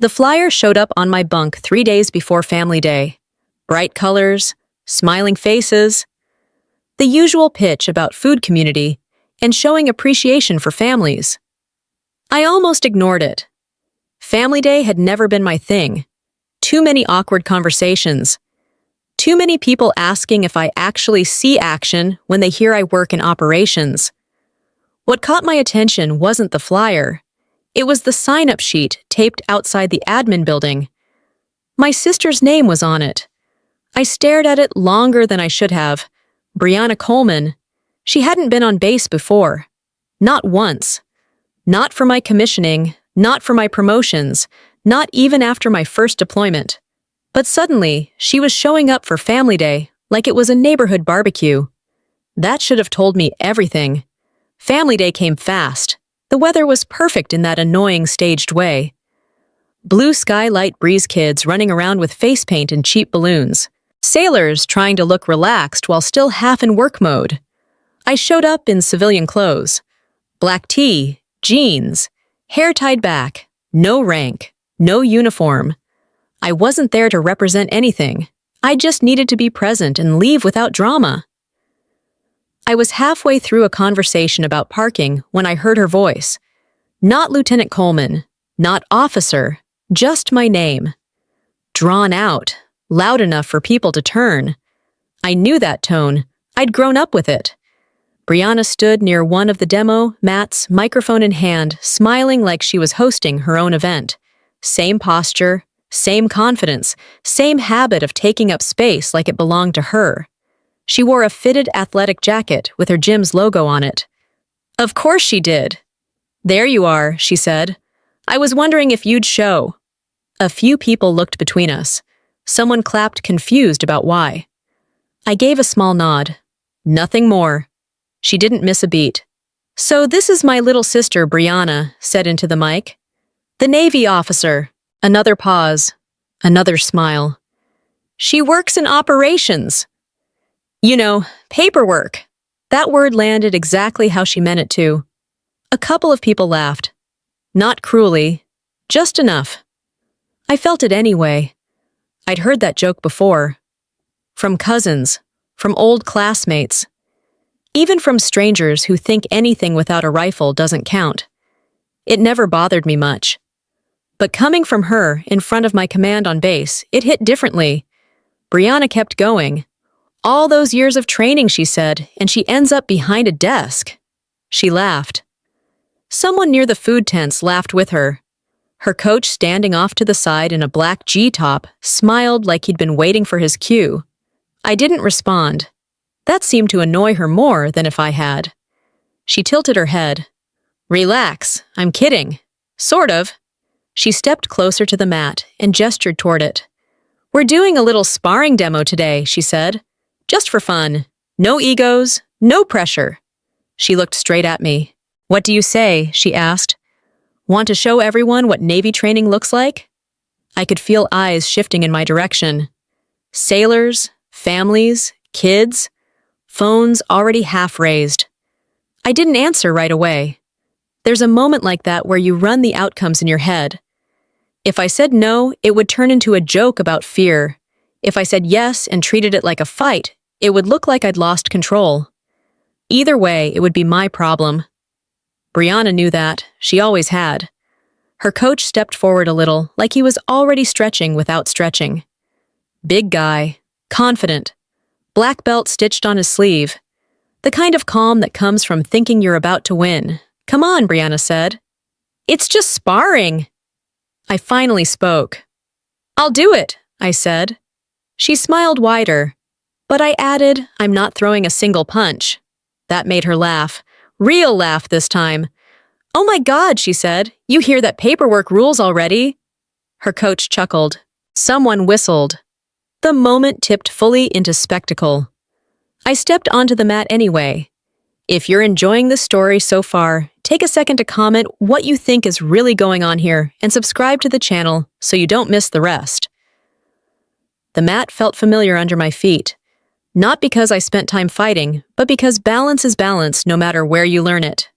The flyer showed up on my bunk 3 days before Family Day. Bright colors, smiling faces, the usual pitch about food community and showing appreciation for families. I almost ignored it. Family Day had never been my thing. Too many awkward conversations. Too many people asking if I actually see action when they hear I work in operations. What caught my attention wasn't the flyer. It was the sign-up sheet taped outside the admin building. My sister's name was on it. I stared at it longer than I should have. Brianna Coleman. She hadn't been on base before. Not once. Not for my commissioning, not for my promotions, not even after my first deployment. But suddenly, she was showing up for Family Day like it was a neighborhood barbecue. That should have told me everything. Family Day came fast. The weather was perfect in that annoying staged way. Blue sky light breeze kids running around with face paint and cheap balloons. Sailors trying to look relaxed while still half in work mode. I showed up in civilian clothes. Black tee, jeans, hair tied back, no rank, no uniform. I wasn't there to represent anything. I just needed to be present and leave without drama. I was halfway through a conversation about parking when I heard her voice. Not Lieutenant Coleman, not officer, just my name. Drawn out, loud enough for people to turn. I knew that tone. I'd grown up with it. Brianna stood near one of the demo mats, microphone in hand, smiling like she was hosting her own event. Same posture, same confidence, same habit of taking up space like it belonged to her. She wore a fitted athletic jacket with her gym's logo on it. Of course she did. There you are, she said. I was wondering if you'd show. A few people looked between us. Someone clapped confused about why. I gave a small nod. Nothing more. She didn't miss a beat. So this is my little sister, Brianna, said into the mic. The Navy officer. Another pause. Another smile. She works in operations. You know, paperwork. That word landed exactly how she meant it to. A couple of people laughed. Not cruelly, just enough. I felt it anyway. I'd heard that joke before. From cousins, from old classmates, even from strangers who think anything without a rifle doesn't count. It never bothered me much. But coming from her in front of my command on base, it hit differently. Brianna kept going. All those years of training, she said, and she ends up behind a desk. She laughed. Someone near the food tents laughed with her. Her coach, standing off to the side in a black G-top, smiled like he'd been waiting for his cue. I didn't respond. That seemed to annoy her more than if I had. She tilted her head. Relax, I'm kidding. Sort of. She stepped closer to the mat and gestured toward it. We're doing a little sparring demo today, she said. Just for fun. No egos, no pressure. She looked straight at me. What do you say? She asked. Want to show everyone what Navy training looks like? I could feel eyes shifting in my direction. Sailors, families, kids, phones already half raised. I didn't answer right away. There's a moment like that where you run the outcomes in your head. If I said no, it would turn into a joke about fear. If I said yes and treated it like a fight, it would look like I'd lost control. Either way, it would be my problem. Brianna knew that. She always had. Her coach stepped forward a little, like he was already stretching without stretching. Big guy, confident, black belt stitched on his sleeve. The kind of calm that comes from thinking you're about to win. Come on, Brianna said. It's just sparring. I finally spoke. I'll do it, I said. She smiled wider, but I added, I'm not throwing a single punch. That made her laugh. Real laugh this time. Oh my God, she said. You hear that paperwork rules already? Her coach chuckled. Someone whistled. The moment tipped fully into spectacle. I stepped onto the mat anyway. If you're enjoying this story so far, take a second to comment what you think is really going on here and subscribe to the channel so you don't miss the rest. The mat felt familiar under my feet. Not because I spent time fighting, but because balance is balance no matter where you learn it.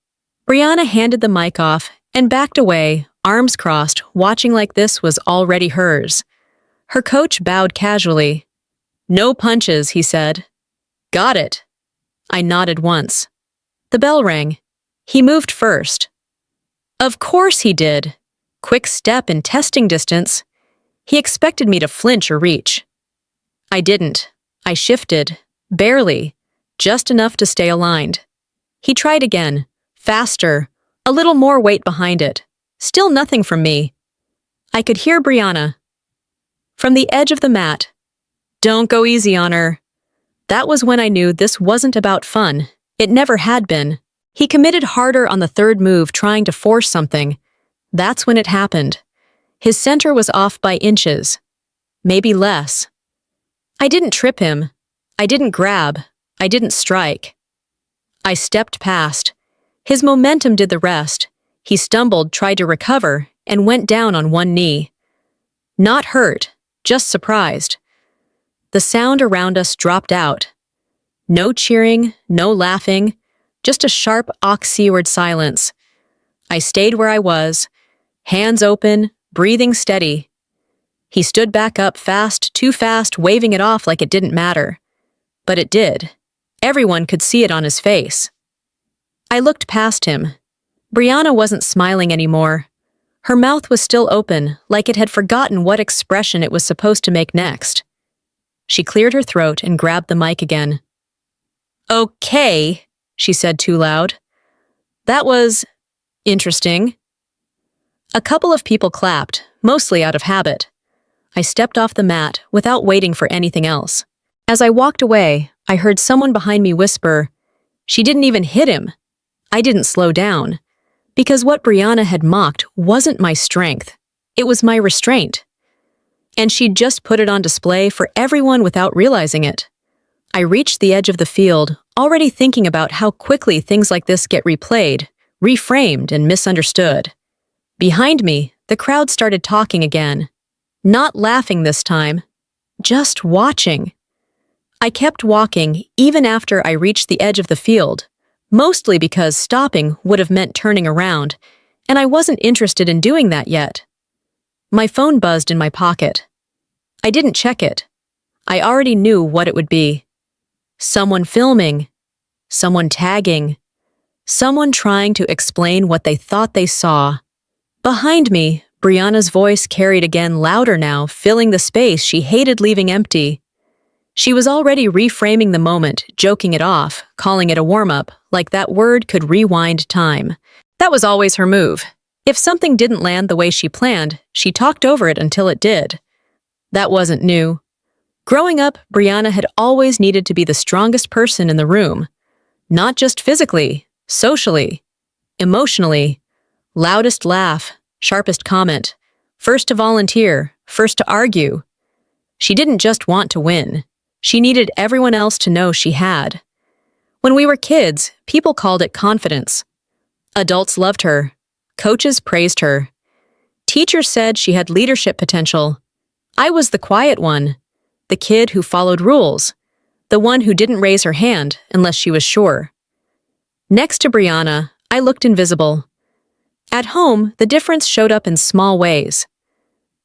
Brianna handed the mic off and backed away, arms crossed, watching like this was already hers. Her coach bowed casually. "No punches," he said. "Got it." I nodded once. The bell rang. He moved first. Of course he did. Quick step in testing distance. He expected me to flinch or reach. I didn't. I shifted. Barely. Just enough to stay aligned. He tried again. Faster. A little more weight behind it. Still nothing from me. I could hear Brianna. From the edge of the mat. "Don't go easy on her." That was when I knew this wasn't about fun. It never had been. He committed harder on the third move, trying to force something. That's when it happened. His center was off by inches. Maybe less. I didn't trip him. I didn't grab. I didn't strike. I stepped past. His momentum did the rest. He stumbled, tried to recover, and went down on one knee. Not hurt, just surprised. The sound around us dropped out. No cheering, no laughing, just a sharp ox-seaward silence. I stayed where I was, hands open, breathing steady. He stood back up fast, too fast, waving it off like it didn't matter. But it did. Everyone could see it on his face. I looked past him. Brianna wasn't smiling anymore. Her mouth was still open, like it had forgotten what expression it was supposed to make next. She cleared her throat and grabbed the mic again. "Okay," she said too loud. "That was interesting." A couple of people clapped, mostly out of habit. I stepped off the mat without waiting for anything else. As I walked away, I heard someone behind me whisper, "She didn't even hit him." I didn't slow down, because what Brianna had mocked wasn't my strength. It was my restraint. And she'd just put it on display for everyone without realizing it. I reached the edge of the field, already thinking about how quickly things like this get replayed, reframed, and misunderstood. Behind me, the crowd started talking again. Not laughing this time, just watching. I kept walking even after I reached the edge of the field, mostly because stopping would have meant turning around, and I wasn't interested in doing that yet. My phone buzzed in my pocket. I didn't check it. I already knew what it would be. Someone filming. Someone tagging. Someone trying to explain what they thought they saw. Behind me, Brianna's voice carried again, louder now, filling the space she hated leaving empty. She was already reframing the moment, joking it off, calling it a warm-up, like that word could rewind time. That was always her move. If something didn't land the way she planned, she talked over it until it did. That wasn't new. Growing up, Brianna had always needed to be the strongest person in the room. Not just physically, socially, emotionally. Loudest laugh, sharpest comment. First to volunteer, first to argue. She didn't just want to win. She needed everyone else to know she had. When we were kids, people called it confidence. Adults loved her. Coaches praised her. Teachers said she had leadership potential. I was the quiet one, the kid who followed rules, the one who didn't raise her hand unless she was sure. Next to Brianna, I looked invisible. At home, the difference showed up in small ways.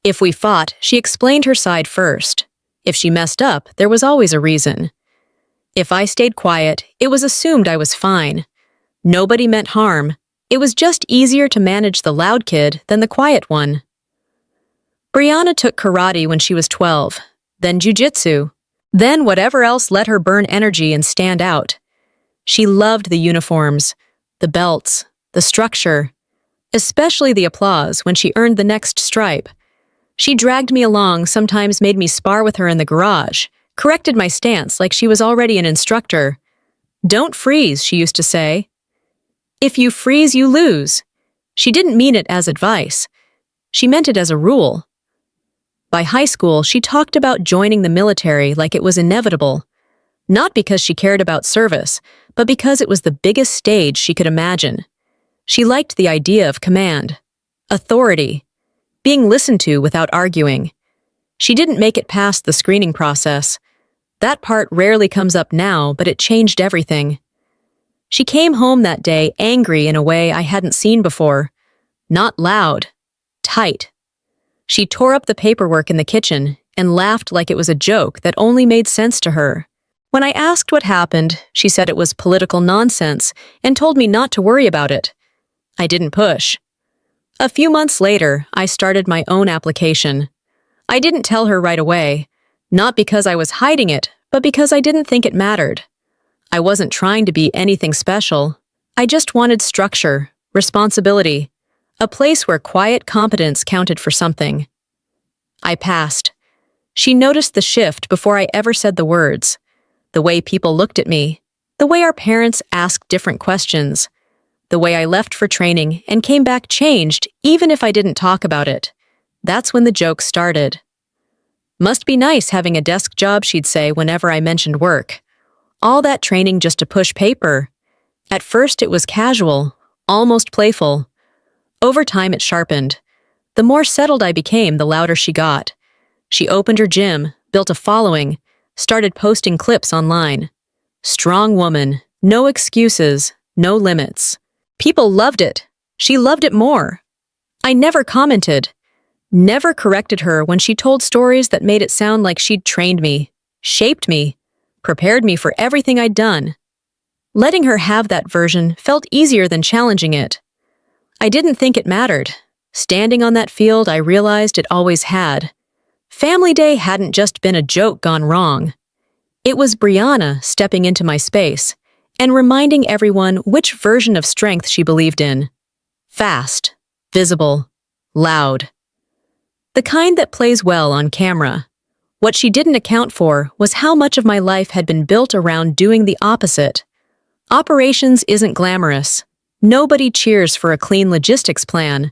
If we fought, she explained her side first. If she messed up, there was always a reason. If I stayed quiet, it was assumed I was fine. Nobody meant harm. It was just easier to manage the loud kid than the quiet one. Brianna took karate when she was 12, then jiu-jitsu, then whatever else let her burn energy and stand out. She loved the uniforms, the belts, the structure, especially the applause when she earned the next stripe. She dragged me along, sometimes made me spar with her in the garage, corrected my stance like she was already an instructor. "Don't freeze," she used to say. "If you freeze, you lose." She didn't mean it as advice. She meant it as a rule. By high school, she talked about joining the military like it was inevitable. Not because she cared about service, but because it was the biggest stage she could imagine. She liked the idea of command, authority, being listened to without arguing. She didn't make it past the screening process. That part rarely comes up now, but it changed everything. She came home that day angry in a way I hadn't seen before. Not loud, tight. She tore up the paperwork in the kitchen and laughed like it was a joke that only made sense to her. When I asked what happened, she said it was political nonsense and told me not to worry about it. I didn't push. A few months later, I started my own application. I didn't tell her right away, not because I was hiding it, but because I didn't think it mattered. I wasn't trying to be anything special. I just wanted structure, responsibility, a place where quiet competence counted for something. I passed. She noticed the shift before I ever said the words. The way people looked at me, the way our parents asked different questions, the way I left for training and came back changed even if I didn't talk about it. That's when the joke started. Must be nice having a desk job, she'd say whenever I mentioned work. All that training just to push paper. At first it was casual, almost playful. Over time it sharpened. The more settled I became, the louder she got. She opened her gym, built a following, started posting clips online. Strong woman, no excuses, no limits. People loved it. She loved it more. I never commented, never corrected her when she told stories that made it sound like she'd trained me, shaped me, prepared me for everything I'd done. Letting her have that version felt easier than challenging it. I didn't think it mattered. Standing on that field, I realized it always had. Family Day hadn't just been a joke gone wrong. It was Brianna stepping into my space and reminding everyone which version of strength she believed in. Fast, visible, loud. The kind that plays well on camera. What she didn't account for was how much of my life had been built around doing the opposite. Operations isn't glamorous. Nobody cheers for a clean logistics plan.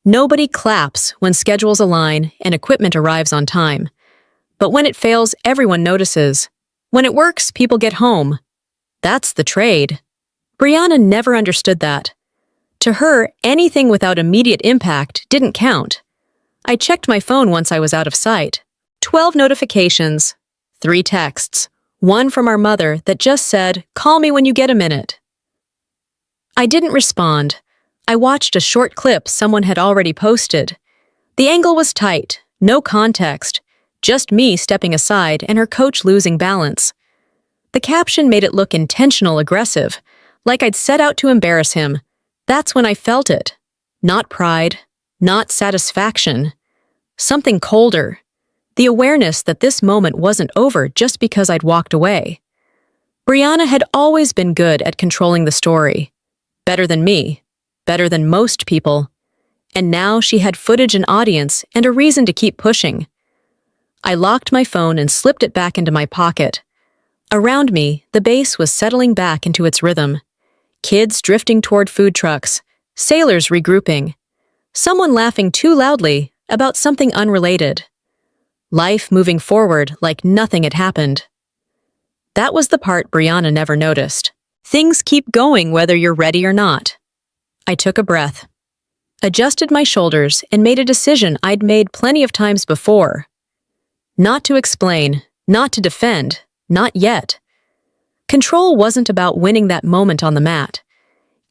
Nobody claps when schedules align and equipment arrives on time. But when it fails, everyone notices. When it works, people get home. That's the trade. Brianna never understood that. To her, anything without immediate impact didn't count. I checked my phone once I was out of sight. 12 notifications, 3 texts, one from our mother that just said, "Call me when you get a minute." I didn't respond. I watched a short clip someone had already posted. The angle was tight, no context, just me stepping aside and her coach losing balance. The caption made it look intentional aggressive, like I'd set out to embarrass him. That's when I felt it. Not pride, not satisfaction. Something colder. The awareness that this moment wasn't over just because I'd walked away. Brianna had always been good at controlling the story. Better than me. Better than most people. And now she had footage and audience and a reason to keep pushing. I locked my phone and slipped it back into my pocket. Around me, the base was settling back into its rhythm. Kids drifting toward food trucks, sailors regrouping, someone laughing too loudly about something unrelated. Life moving forward like nothing had happened. That was the part Brianna never noticed. Things keep going whether you're ready or not. I took a breath, adjusted my shoulders, and made a decision I'd made plenty of times before. Not to explain, not to defend, not yet. Control wasn't about winning that moment on the mat.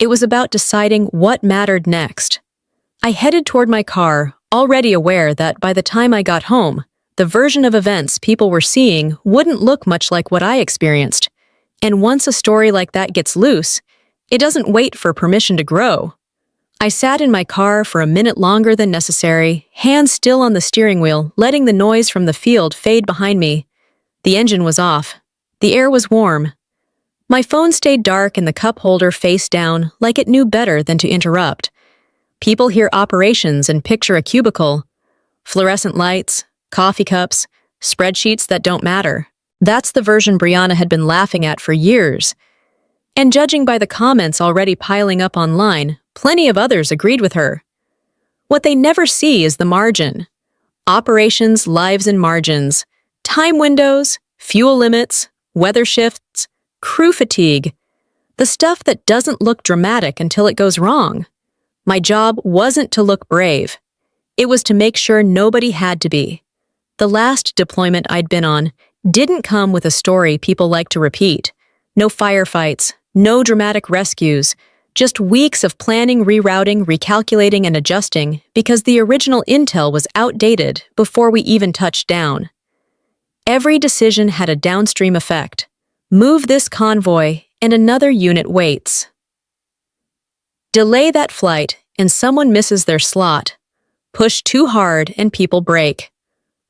It was about deciding what mattered next. I headed toward my car, already aware that by the time I got home, the version of events people were seeing wouldn't look much like what I experienced. And once a story like that gets loose, it doesn't wait for permission to grow. I sat in my car for a minute longer than necessary, hands still on the steering wheel, letting the noise from the field fade behind me. The engine was off. The air was warm. My phone stayed dark and the cup holder face down, like it knew better than to interrupt. People hear operations and picture a cubicle. Fluorescent lights, coffee cups, spreadsheets that don't matter. That's the version Brianna had been laughing at for years. And judging by the comments already piling up online, plenty of others agreed with her. What they never see is the margin. Operations, lives, and margins. Time windows, fuel limits, weather shifts, crew fatigue. The stuff that doesn't look dramatic until it goes wrong. My job wasn't to look brave. It was to make sure nobody had to be. The last deployment I'd been on didn't come with a story people like to repeat. No firefights, no dramatic rescues, Just weeks of planning, rerouting, recalculating, and adjusting because the original intel was outdated before we even touched down. Every decision had a downstream effect. Move this convoy, and another unit waits. Delay that flight, and someone misses their slot. Push too hard, and people break.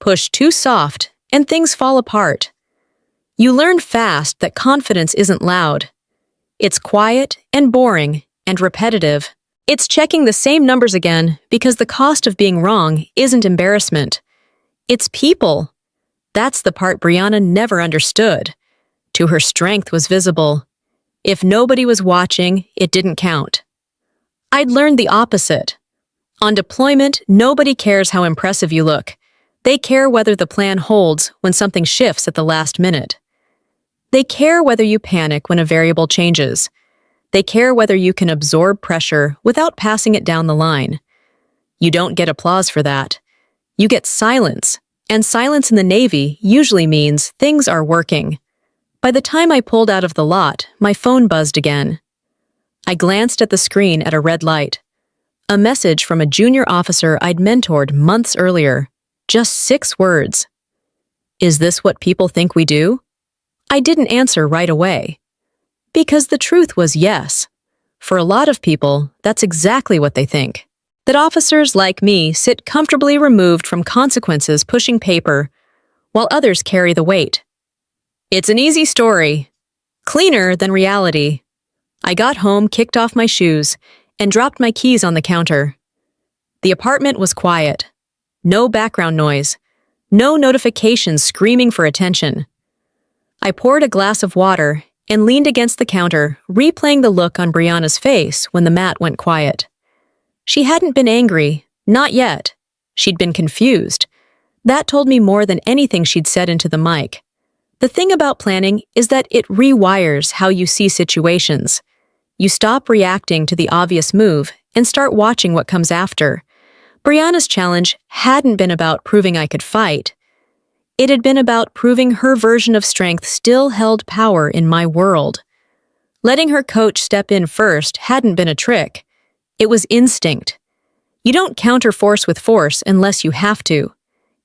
Push too soft, and things fall apart. You learn fast that confidence isn't loud. It's quiet and boring and repetitive. It's checking the same numbers again because the cost of being wrong isn't embarrassment. It's people. That's the part Brianna never understood. To her, strength was visible. If nobody was watching, it didn't count. I'd learned the opposite. On deployment, nobody cares how impressive you look. They care whether the plan holds when something shifts at the last minute. They care whether you panic when a variable changes. They care whether you can absorb pressure without passing it down the line. You don't get applause for that. You get silence, and silence in the Navy usually means things are working. By the time I pulled out of the lot, my phone buzzed again. I glanced at the screen at a red light. A message from a junior officer I'd mentored months earlier. Just 6 words. Is this what people think we do? I didn't answer right away. Because the truth was yes. For a lot of people, that's exactly what they think. That officers like me sit comfortably removed from consequences pushing paper, while others carry the weight. It's an easy story. Cleaner than reality. I got home, kicked off my shoes, and dropped my keys on the counter. The apartment was quiet. No background noise. No notifications screaming for attention. I poured a glass of water and leaned against the counter, replaying the look on Brianna's face when the mat went quiet. She hadn't been angry, not yet. She'd been confused. That told me more than anything she'd said into the mic. The thing about planning is that it rewires how you see situations. You stop reacting to the obvious move and start watching what comes after. Brianna's challenge hadn't been about proving I could fight. It had been about proving her version of strength still held power in my world. Letting her coach step in first hadn't been a trick. It was instinct. You don't counter force with force unless you have to.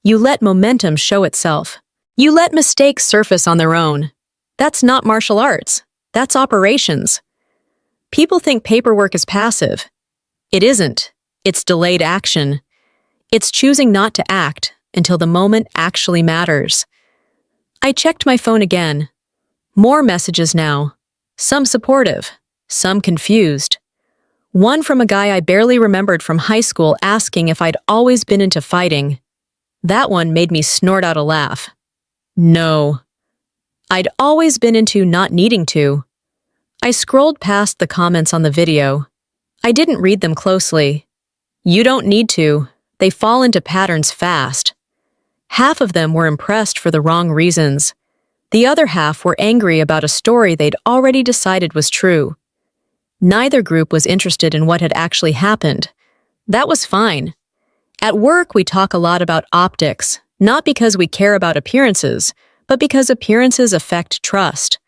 You let momentum show itself. You let mistakes surface on their own. That's not martial arts. That's operations. People think paperwork is passive. It isn't. It's delayed action. It's choosing not to act until the moment actually matters. I checked my phone again. More messages now. Some supportive, some confused. One from a guy I barely remembered from high school asking if I'd always been into fighting. That one made me snort out a laugh. No. I'd always been into not needing to. I scrolled past the comments on the video. I didn't read them closely. You don't need to. They fall into patterns fast. Half of them were impressed for the wrong reasons. The other half were angry about a story they'd already decided was true. Neither group was interested in what had actually happened. That was fine. At work, we talk a lot about optics, not because we care about appearances, but because appearances affect trust.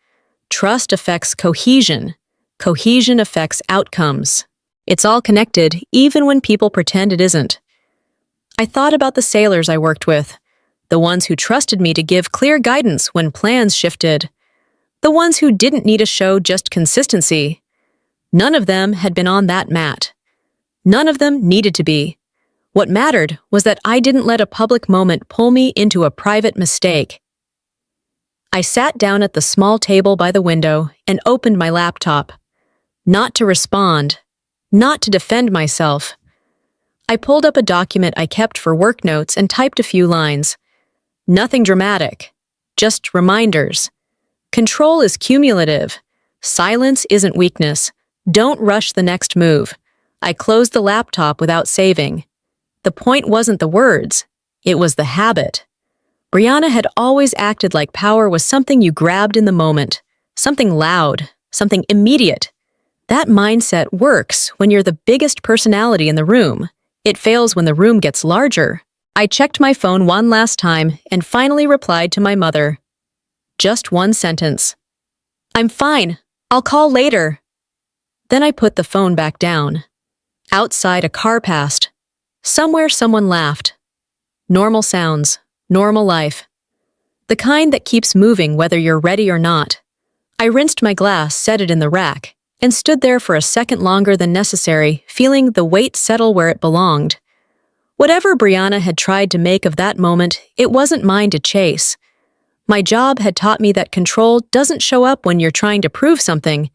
Trust affects cohesion. Cohesion affects outcomes. It's all connected, even when people pretend it isn't. I thought about the sailors I worked with, the ones who trusted me to give clear guidance when plans shifted, the ones who didn't need a show, just consistency. None of them had been on that mat. None of them needed to be. What mattered was that I didn't let a public moment pull me into a private mistake. I sat down at the small table by the window and opened my laptop. Not to respond, not to defend myself. I pulled up a document I kept for work notes and typed a few lines. Nothing dramatic, just reminders. Control is cumulative. Silence isn't weakness. Don't rush the next move. I closed the laptop without saving. The point wasn't the words, it was the habit. Brianna had always acted like power was something you grabbed in the moment, something loud, something immediate. That mindset works when you're the biggest personality in the room. It fails when the room gets larger. I checked my phone one last time and finally replied to my mother. Just one sentence. I'm fine. I'll call later. Then I put the phone back down. Outside, a car passed. Somewhere, someone laughed. Normal sounds, normal life. The kind that keeps moving whether you're ready or not. I rinsed my glass, set it in the rack, and stood there for a second longer than necessary, feeling the weight settle where it belonged. Whatever Brianna had tried to make of that moment, it wasn't mine to chase. My job had taught me that control doesn't show up when you're trying to prove something.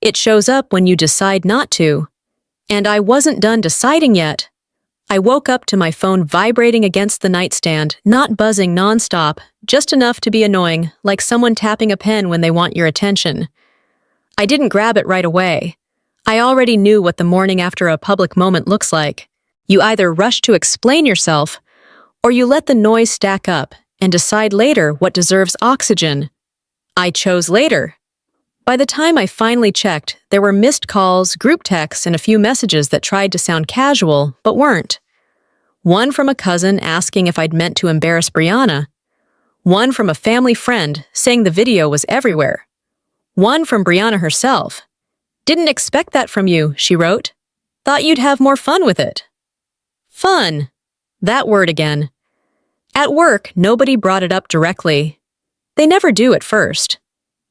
It shows up when you decide not to. And I wasn't done deciding yet. I woke up to my phone vibrating against the nightstand, not buzzing nonstop, just enough to be annoying, like someone tapping a pen when they want your attention. I didn't grab it right away. I already knew what the morning after a public moment looks like. You either rush to explain yourself, or you let the noise stack up and decide later what deserves oxygen. I chose later. By the time I finally checked, there were missed calls, group texts, and a few messages that tried to sound casual, but weren't. One from a cousin asking if I'd meant to embarrass Brianna. One from a family friend saying the video was everywhere. One from Brianna herself. "Didn't expect that from you," she wrote. "Thought you'd have more fun with it." Fun. That word again. At work, nobody brought it up directly. They never do at first.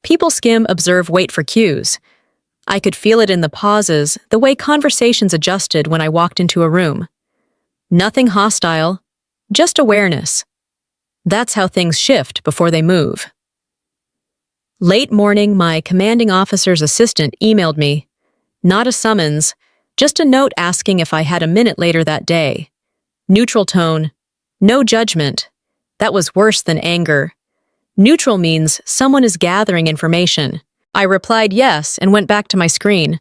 People skim, observe, wait for cues. I could feel it in the pauses, the way conversations adjusted when I walked into a room. Nothing hostile, just awareness. That's how things shift before they move. Late morning, my commanding officer's assistant emailed me. Not a summons, just a note asking if I had a minute later that day. Neutral tone, no judgment. That was worse than anger. Neutral means someone is gathering information. I replied yes and went back to my screen.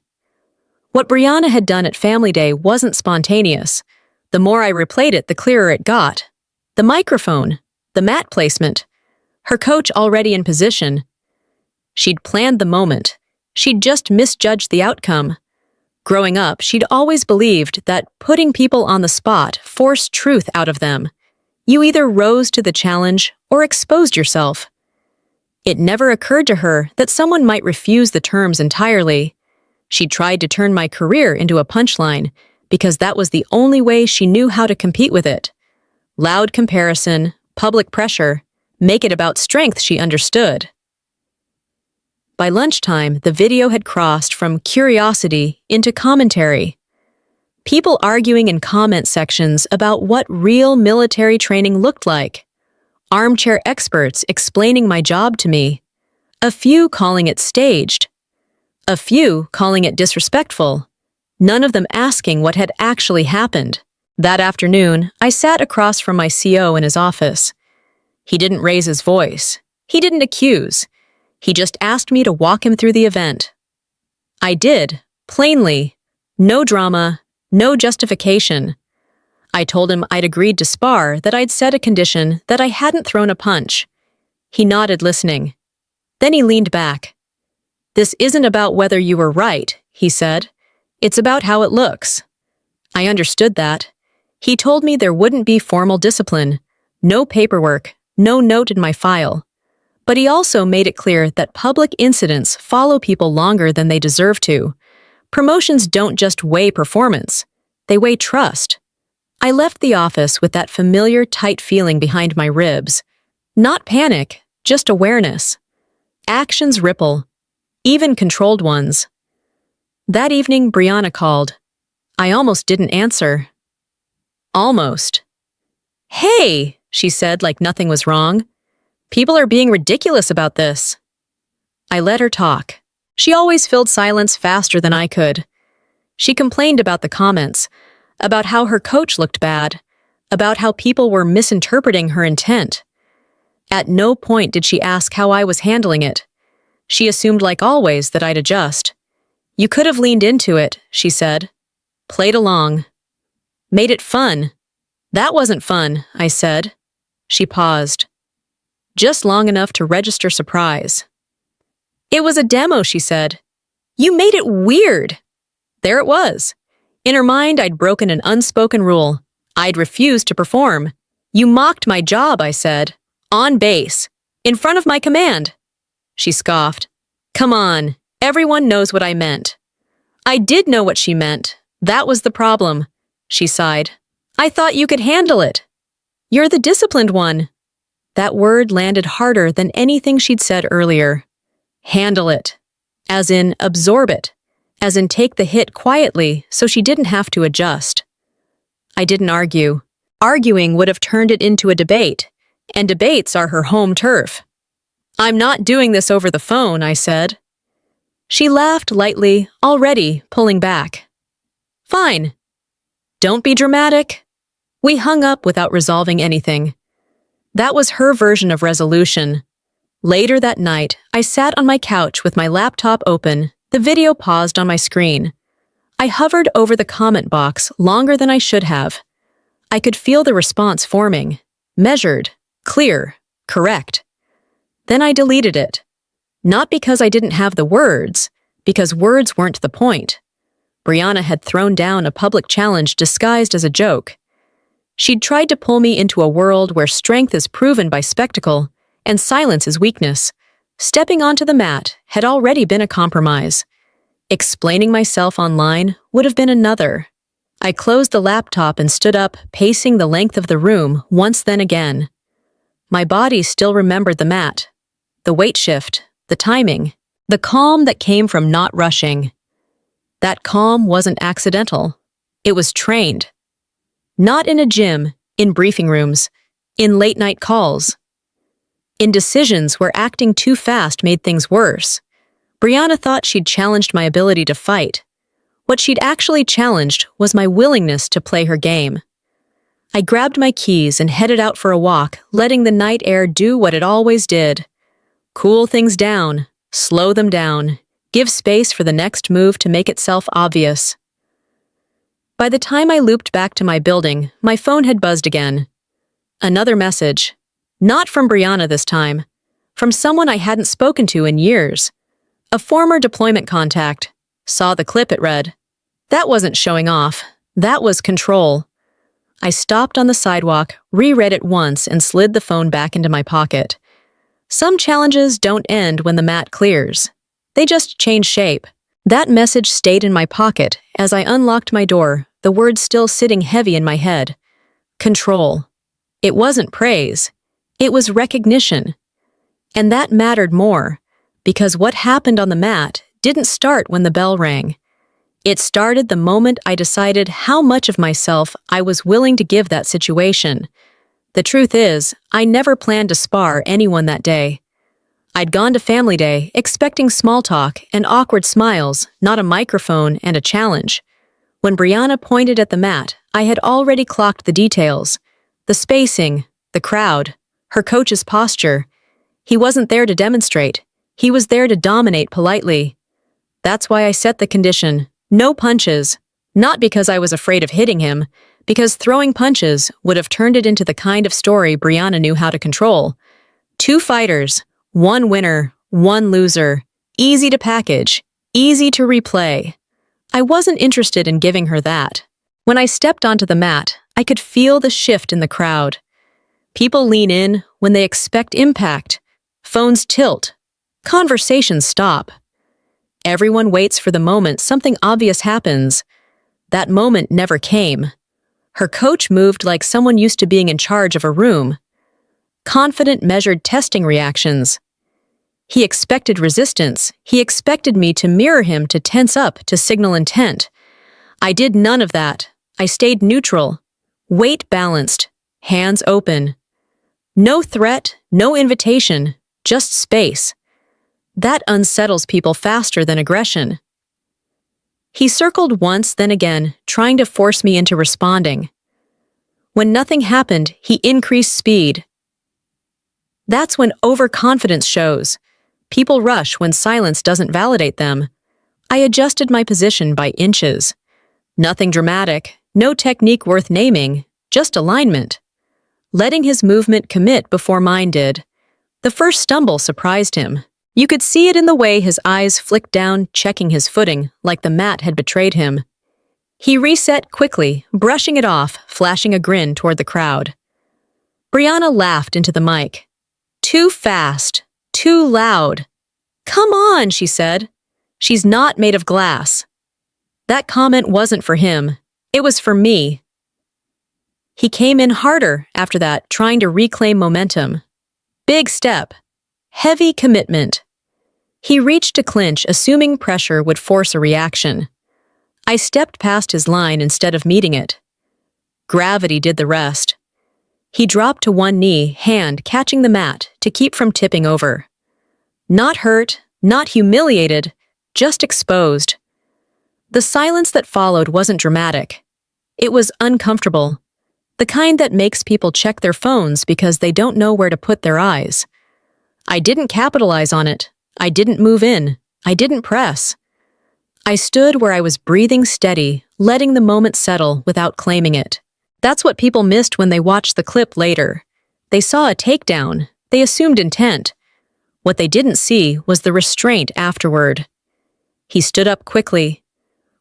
What Brianna had done at Family Day wasn't spontaneous. The more I replayed it, the clearer it got. The microphone, the mat placement, her coach already in position. She'd planned the moment. She'd just misjudged the outcome. Growing up, she'd always believed that putting people on the spot forced truth out of them. You either rose to the challenge or exposed yourself. It never occurred to her that someone might refuse the terms entirely. She tried to turn my career into a punchline because that was the only way she knew how to compete with it. Loud comparison, public pressure, make it about strength she understood. By lunchtime, the video had crossed from curiosity into commentary. People arguing in comment sections about what real military training looked like. Armchair experts explaining my job to me. A few calling it staged. A few calling it disrespectful. None of them asking what had actually happened. That afternoon, I sat across from my CO in his office. He didn't raise his voice. He didn't accuse. He just asked me to walk him through the event. I did, plainly. No drama, no justification. I told him I'd agreed to Spar, that I'd set a condition, that I hadn't thrown a punch. He nodded, listening. Then he leaned back. "This isn't about whether you were right," he said. "It's about how it looks." I understood that. He told me there wouldn't be formal discipline, no paperwork, no note in my file. But he also made it clear that public incidents follow people longer than they deserve to. Promotions don't just weigh performance, they weigh trust. I left the office with that familiar tight feeling behind my ribs. Not panic, just awareness. Actions ripple, even controlled ones. That evening, Brianna called. I almost didn't answer. Almost. "Hey," she said like nothing was wrong. "People are being ridiculous about this." I let her talk. She always filled silence faster than I could. She complained about the comments, about how her coach looked bad, about how people were misinterpreting her intent. At no point did she ask how I was handling it. She assumed, like always, that I'd adjust. "You could have leaned into it," she said. "Played along. Made it fun." "That wasn't fun," I said. She paused. Just long enough to register surprise. "It was a demo," she said. "You made it weird." There it was. In her mind, I'd broken an unspoken rule. I'd refused to perform. "You mocked my job," I said. "On base. In front of my command." She scoffed. "Come on. Everyone knows what I meant." I did know what she meant. That was the problem, she sighed. I thought you could handle it. You're the disciplined one. That word landed harder than anything she'd said earlier. Handle it. As in, absorb it. As in, take the hit quietly so she didn't have to adjust. I didn't argue. Arguing would have turned it into a debate, and debates are her home turf. I'm not doing this over the phone, I said. She laughed lightly, already pulling back. Fine. Don't be dramatic. We hung up without resolving anything. That was her version of resolution. Later that night, I sat on my couch with my laptop open, the video paused on my screen. I hovered over the comment box longer than I should have. I could feel the response forming. Measured, clear, correct. Then I deleted it. Not because I didn't have the words, because words weren't the point. Brianna had thrown down a public challenge disguised as a joke. She'd tried to pull me into a world where strength is proven by spectacle and silence is weakness. Stepping onto the mat had already been a compromise. Explaining myself online would have been another. I closed the laptop and stood up, pacing the length of the room once then again. My body still remembered the mat, the weight shift, the timing, the calm that came from not rushing. That calm wasn't accidental. It was trained. Not in a gym, in briefing rooms, in late-night calls. In decisions where acting too fast made things worse. Brianna thought she'd challenged my ability to fight. What she'd actually challenged was my willingness to play her game. I grabbed my keys and headed out for a walk, letting the night air do what it always did. Cool things down, slow them down, give space for the next move to make itself obvious. By the time I looped back to my building, my phone had buzzed again. Another message. Not from Brianna this time. From someone I hadn't spoken to in years. A former deployment contact. Saw the clip, it read. That wasn't showing off. That was control. I stopped on the sidewalk, reread it once, and slid the phone back into my pocket. Some challenges don't end when the mat clears. They just change shape. That message stayed in my pocket as I unlocked my door, the words still sitting heavy in my head. Control. It wasn't praise. It was recognition. And that mattered more, because what happened on the mat didn't start when the bell rang. It started the moment I decided how much of myself I was willing to give that situation. The truth is, I never planned to spar anyone that day. I'd gone to family day expecting small talk and awkward smiles, not a microphone and a challenge. When Brianna pointed at the mat, I had already clocked the details. The spacing, the crowd, her coach's posture. He wasn't there to demonstrate. He was there to dominate politely. That's why I set the condition. No punches. Not because I was afraid of hitting him, because throwing punches would have turned it into the kind of story Brianna knew how to control. 2 fighters, 1 winner, 1 loser. Easy to package, easy to replay. I wasn't interested in giving her that. When I stepped onto the mat, I could feel the shift in the crowd. People lean in when they expect impact. Phones tilt. Conversations stop. Everyone waits for the moment something obvious happens. That moment never came. Her coach moved like someone used to being in charge of a room. Confident, measured testing reactions. He expected resistance. He expected me to mirror him, to tense up, to signal intent. I did none of that. I stayed neutral. Weight balanced. Hands open. No threat, no invitation, just space. That unsettles people faster than aggression. He circled once, then again, trying to force me into responding. When nothing happened, he increased speed. That's when overconfidence shows. People rush when silence doesn't validate them. I adjusted my position by inches. Nothing dramatic, no technique worth naming, just alignment. Letting his movement commit before mine did. The first stumble surprised him. You could see it in the way his eyes flicked down, checking his footing, like the mat had betrayed him. He reset quickly, brushing it off, flashing a grin toward the crowd. Brianna laughed into the mic. Too fast. Too loud. Come on, she said. She's not made of glass. That comment wasn't for him. It was for me. He came in harder after that, trying to reclaim momentum. Big step. Heavy commitment. He reached to clinch, assuming pressure would force a reaction. I stepped past his line instead of meeting it. Gravity did the rest. He dropped to one knee, hand catching the mat to keep from tipping over. Not hurt, not humiliated, just exposed. The silence that followed wasn't dramatic. It was uncomfortable. The kind that makes people check their phones because they don't know where to put their eyes. I didn't capitalize on it. I didn't move in. I didn't press. I stood where I was breathing steady, letting the moment settle without claiming it. That's what people missed when they watched the clip later. They saw a takedown. They assumed intent. What they didn't see was the restraint afterward. He stood up quickly,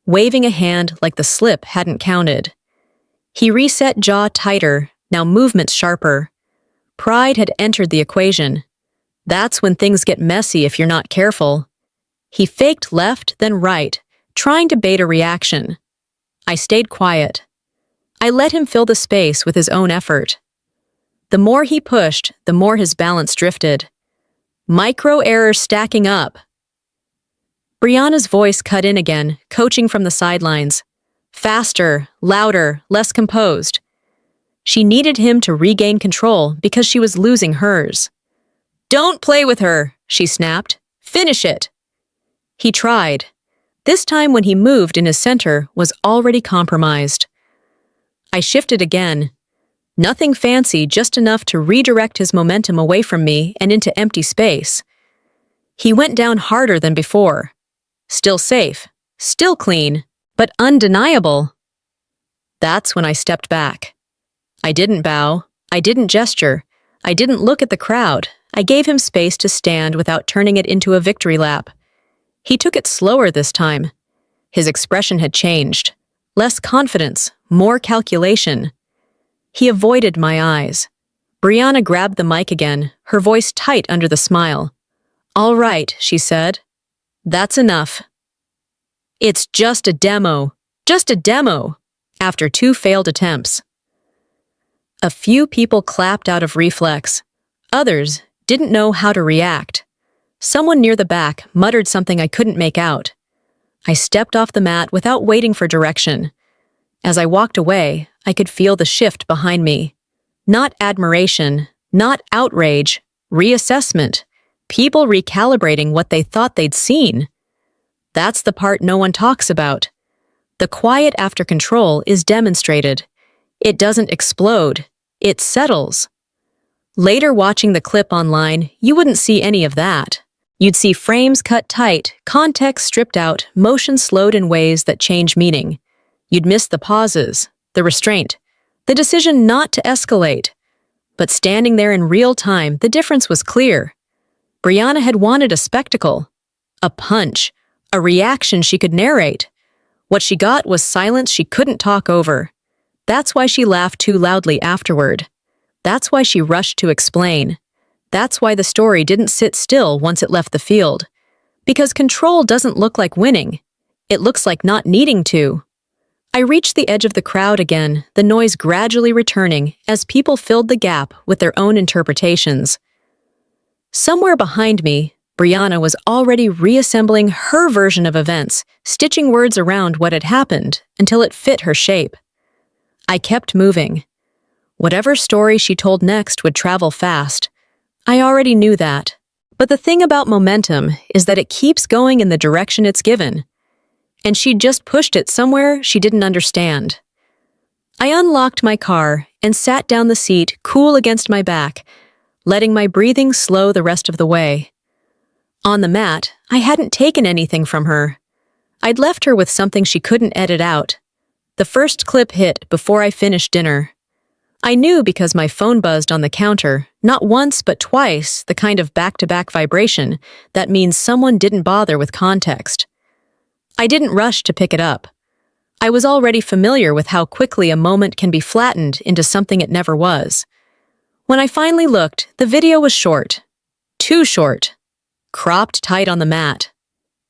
waving a hand like the slip hadn't counted. He reset, jaw tighter, now movements sharper. Pride had entered the equation. That's when things get messy if you're not careful. He faked left, then right, trying to bait a reaction. I stayed quiet. I let him fill the space with his own effort. The more he pushed, the more his balance drifted. Micro errors stacking up. Brianna's voice cut in again, coaching from the sidelines. Faster, louder, less composed. She needed him to regain control because she was losing hers. "Don't play with her," she snapped. "Finish it." He tried. This time when he moved in his center was already compromised. I shifted again. Nothing fancy, just enough to redirect his momentum away from me and into empty space. He went down harder than before. Still safe, still clean, but undeniable. That's when I stepped back. I didn't bow. I didn't gesture. I didn't look at the crowd. I gave him space to stand without turning it into a victory lap. He took it slower this time. His expression had changed. Less confidence, more calculation. He avoided my eyes. Brianna grabbed the mic again, her voice tight under the smile. "All right," she said. "That's enough." "It's just a demo. Just a demo," after 2 failed attempts. A few people clapped out of reflex. Others didn't know how to react. Someone near the back muttered something I couldn't make out. I stepped off the mat without waiting for direction. As I walked away, I could feel the shift behind me. Not admiration, not outrage, reassessment. People recalibrating what they thought they'd seen. That's the part no one talks about. The quiet after control is demonstrated. It doesn't explode. It settles. Later, watching the clip online, you wouldn't see any of that. You'd see frames cut tight, context stripped out, motion slowed in ways that change meaning. You'd miss the pauses, the restraint, the decision not to escalate. But standing there in real time, the difference was clear. Brianna had wanted a spectacle, a punch, a reaction she could narrate. What she got was silence she couldn't talk over. That's why she laughed too loudly afterward. That's why she rushed to explain. That's why the story didn't sit still once it left the field. Because control doesn't look like winning. It looks like not needing to. I reached the edge of the crowd again, the noise gradually returning as people filled the gap with their own interpretations. Somewhere behind me, Brianna was already reassembling her version of events, stitching words around what had happened until it fit her shape. I kept moving. Whatever story she told next would travel fast. I already knew that. But the thing about momentum is that it keeps going in the direction it's given. And she'd just pushed it somewhere she didn't understand. I unlocked my car and sat down the seat, cool against my back, letting my breathing slow the rest of the way. On the mat, I hadn't taken anything from her. I'd left her with something she couldn't edit out. The first clip hit before I finished dinner. I knew because my phone buzzed on the counter, not once but twice, the kind of back-to-back vibration that means someone didn't bother with context. I didn't rush to pick it up. I was already familiar with how quickly a moment can be flattened into something it never was. When I finally looked, the video was short. Too short. Cropped tight on the mat.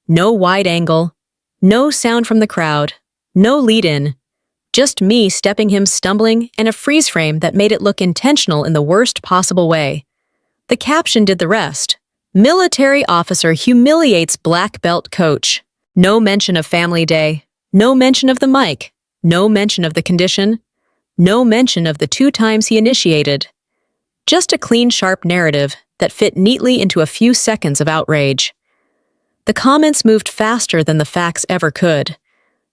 No wide angle. No sound from the crowd, no lead-in, just me stepping him stumbling and a freeze frame that made it look intentional in the worst possible way. The caption did the rest. Military officer humiliates black belt coach. No mention of family day. No mention of the mic. No mention of the condition. No mention of the 2 times he initiated. Just a clean, sharp narrative that fit neatly into a few seconds of outrage. The comments moved faster than the facts ever could.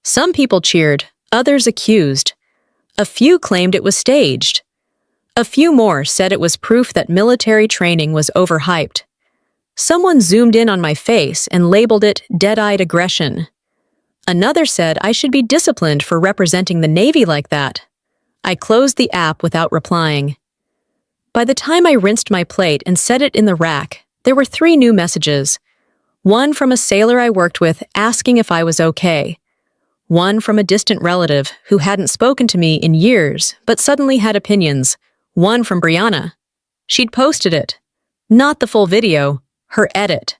Some people cheered, others accused. A few claimed it was staged. A few more said it was proof that military training was overhyped. Someone zoomed in on my face and labeled it dead-eyed aggression. Another said I should be disciplined for representing the Navy like that. I closed the app without replying. By the time I rinsed my plate and set it in the rack, there were 3 new messages. One from a sailor I worked with asking if I was okay. One from a distant relative who hadn't spoken to me in years but suddenly had opinions. One from Brianna. She'd posted it. Not the full video, her edit.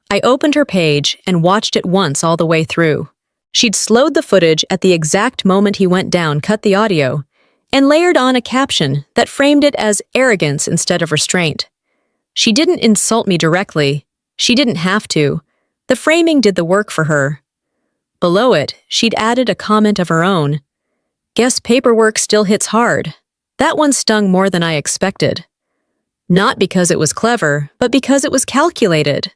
I opened her page and watched it once all the way through. She'd slowed the footage at the exact moment he went down, cut the audio, and layered on a caption that framed it as arrogance instead of restraint. She didn't insult me directly. She didn't have to. The framing did the work for her. Below it, she'd added a comment of her own. Guess paperwork still hits hard. That one stung more than I expected. Not because it was clever, but because it was calculated.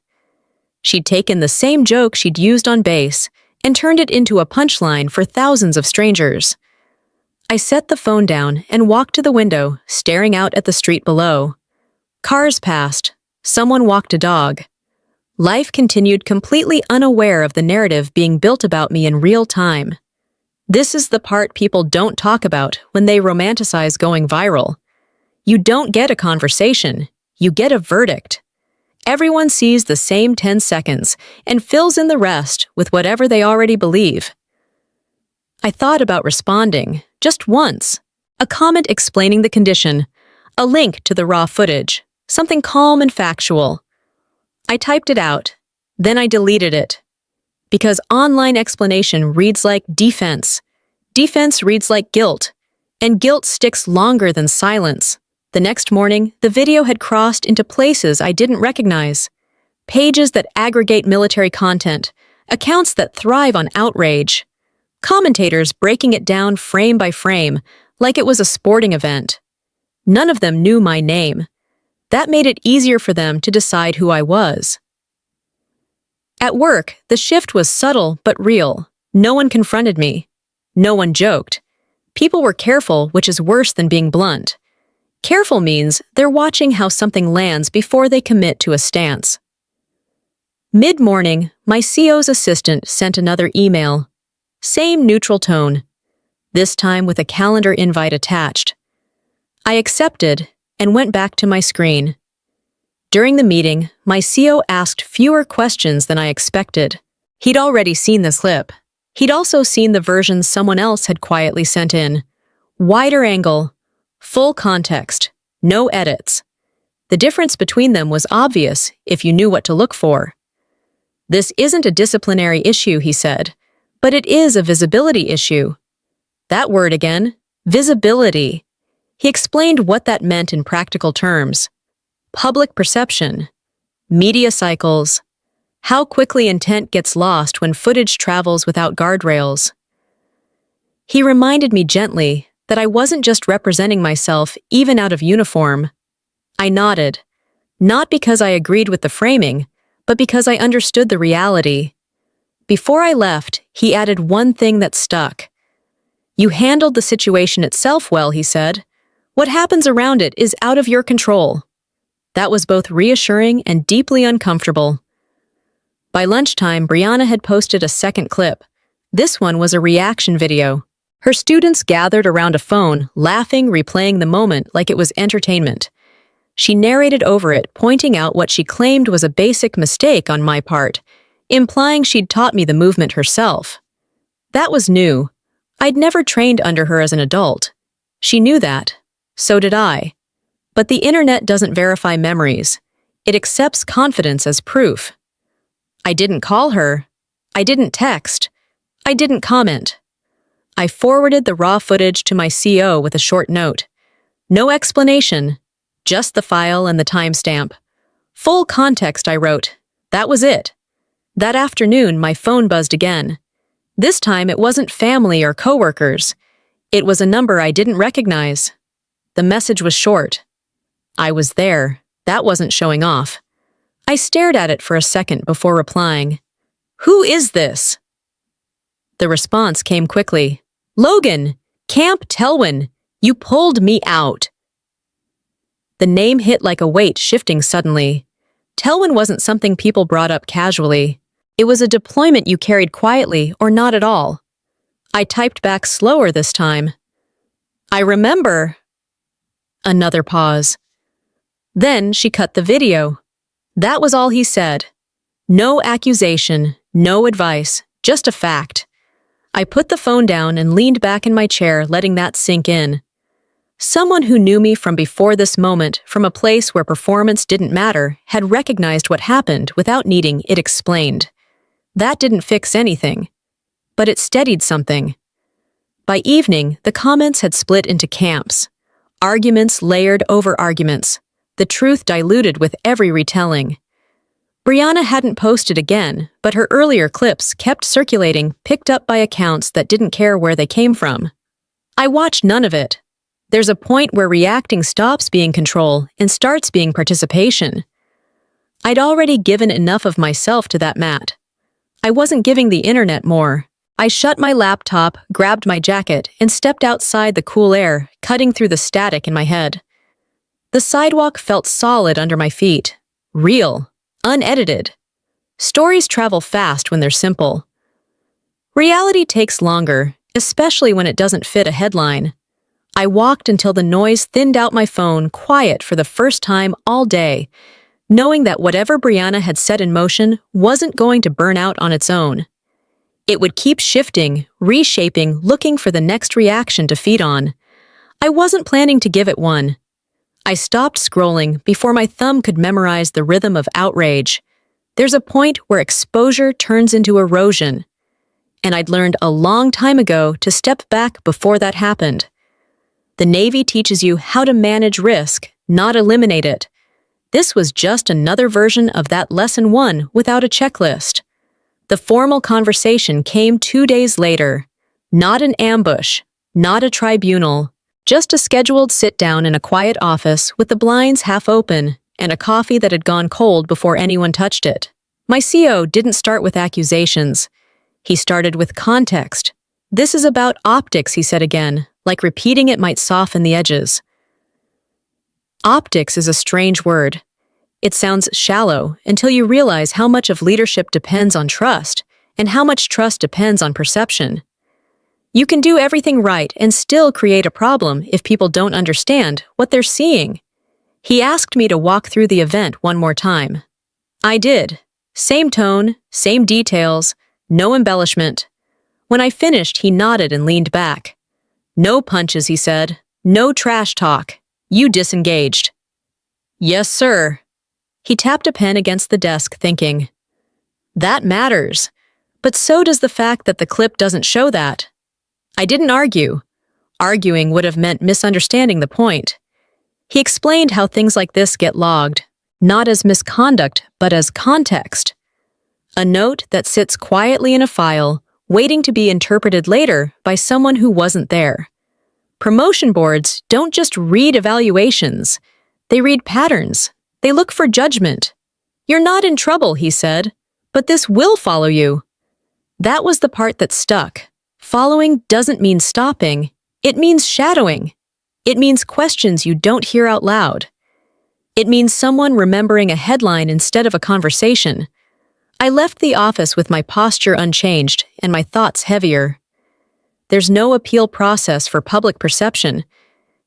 She'd taken the same joke she'd used on base and turned it into a punchline for thousands of strangers. I set the phone down and walked to the window, staring out at the street below. Cars passed. Someone walked a dog. Life continued completely unaware of the narrative being built about me in real time. This is the part people don't talk about when they romanticize going viral. You don't get a conversation, you get a verdict. Everyone sees the same 10 seconds and fills in the rest with whatever they already believe. I thought about responding, just once. A comment explaining the condition, a link to the raw footage, something calm and factual. I typed it out, then I deleted it. Because online explanation reads like defense. Defense reads like guilt. And guilt sticks longer than silence. The next morning, the video had crossed into places I didn't recognize. Pages that aggregate military content. Accounts that thrive on outrage. Commentators breaking it down frame by frame, like it was a sporting event. None of them knew my name. That made it easier for them to decide who I was. At work, the shift was subtle but real. No one confronted me. No one joked. People were careful, which is worse than being blunt. Careful means they're watching how something lands before they commit to a stance. Mid-morning, my CO's assistant sent another email. Same neutral tone. This time with a calendar invite attached. I accepted and went back to my screen. During the meeting, my CO asked fewer questions than I expected. He'd already seen the clip. He'd also seen the version someone else had quietly sent in. Wider angle, full context, no edits. The difference between them was obvious if you knew what to look for. This isn't a disciplinary issue, he said, but it is a visibility issue. That word again, visibility. He explained what that meant in practical terms. Public perception, media cycles, how quickly intent gets lost when footage travels without guardrails. He reminded me gently that I wasn't just representing myself even out of uniform. I nodded, not because I agreed with the framing, but because I understood the reality. Before I left, he added one thing that stuck. You handled the situation itself well, he said. What happens around it is out of your control. That was both reassuring and deeply uncomfortable. By lunchtime, Brianna had posted a second clip. This one was a reaction video. Her students gathered around a phone, laughing, replaying the moment like it was entertainment. She narrated over it, pointing out what she claimed was a basic mistake on my part, implying she'd taught me the movement herself. That was new. I'd never trained under her as an adult. She knew that. So did I. But the internet doesn't verify memories. It accepts confidence as proof. I didn't call her. I didn't text. I didn't comment. I forwarded the raw footage to my CO with a short note. No explanation, just the file and the timestamp. Full context, I wrote. That was it. That afternoon, my phone buzzed again. This time, it wasn't family or coworkers. It was a number I didn't recognize. The message was short. I was there. That wasn't showing off. I stared at it for a second before replying. Who is this? The response came quickly. Logan, Camp Telwyn, you pulled me out. The name hit like a weight shifting suddenly. Telwyn wasn't something people brought up casually. It was a deployment you carried quietly or not at all. I typed back slower this time. I remember. Another pause. Then she cut the video. That was all he said. No accusation, no advice, just a fact. I put the phone down and leaned back in my chair, letting that sink in. Someone who knew me from before this moment, from a place where performance didn't matter, had recognized what happened without needing it explained. That didn't fix anything, but it steadied something. By evening, the comments had split into camps. Arguments layered over arguments, the truth diluted with every retelling. Brianna hadn't posted again, but her earlier clips kept circulating, picked up by accounts that didn't care where they came from. I watched none of it. There's a point where reacting stops being control and starts being participation. I'd already given enough of myself to that mat. I wasn't giving the internet more. I shut my laptop, grabbed my jacket, and stepped outside the cool air, cutting through the static in my head. The sidewalk felt solid under my feet. Real. Unedited. Stories travel fast when they're simple. Reality takes longer, especially when it doesn't fit a headline. I walked until the noise thinned out my phone, quiet for the first time all day, knowing that whatever Brianna had set in motion wasn't going to burn out on its own. It would keep shifting, reshaping, looking for the next reaction to feed on. I wasn't planning to give it one. I stopped scrolling before my thumb could memorize the rhythm of outrage. There's a point where exposure turns into erosion. And I'd learned a long time ago to step back before that happened. The Navy teaches you how to manage risk, not eliminate it. This was just another version of that lesson one without a checklist. The formal conversation came 2 days later. Not an ambush, not a tribunal. Just a scheduled sit-down in a quiet office with the blinds half open and a coffee that had gone cold before anyone touched it. My CO didn't start with accusations. He started with context. This is about optics, he said again, like repeating it might soften the edges. Optics is a strange word. It sounds shallow until you realize how much of leadership depends on trust and how much trust depends on perception. You can do everything right and still create a problem if people don't understand what they're seeing. He asked me to walk through the event one more time. I did. Same tone, same details, no embellishment. When I finished, he nodded and leaned back. No punches, he said. No trash talk. You disengaged. Yes, sir. He tapped a pen against the desk, thinking. That matters. But so does the fact that the clip doesn't show that. I didn't argue. Arguing would have meant misunderstanding the point. He explained how things like this get logged, not as misconduct, but as context. A note that sits quietly in a file, waiting to be interpreted later by someone who wasn't there. Promotion boards don't just read evaluations. They read patterns. They look for judgment. You're not in trouble, he said, but this will follow you. That was the part that stuck. Following doesn't mean stopping. It means shadowing. It means questions you don't hear out loud. It means someone remembering a headline instead of a conversation. I left the office with my posture unchanged and my thoughts heavier. There's no appeal process for public perception.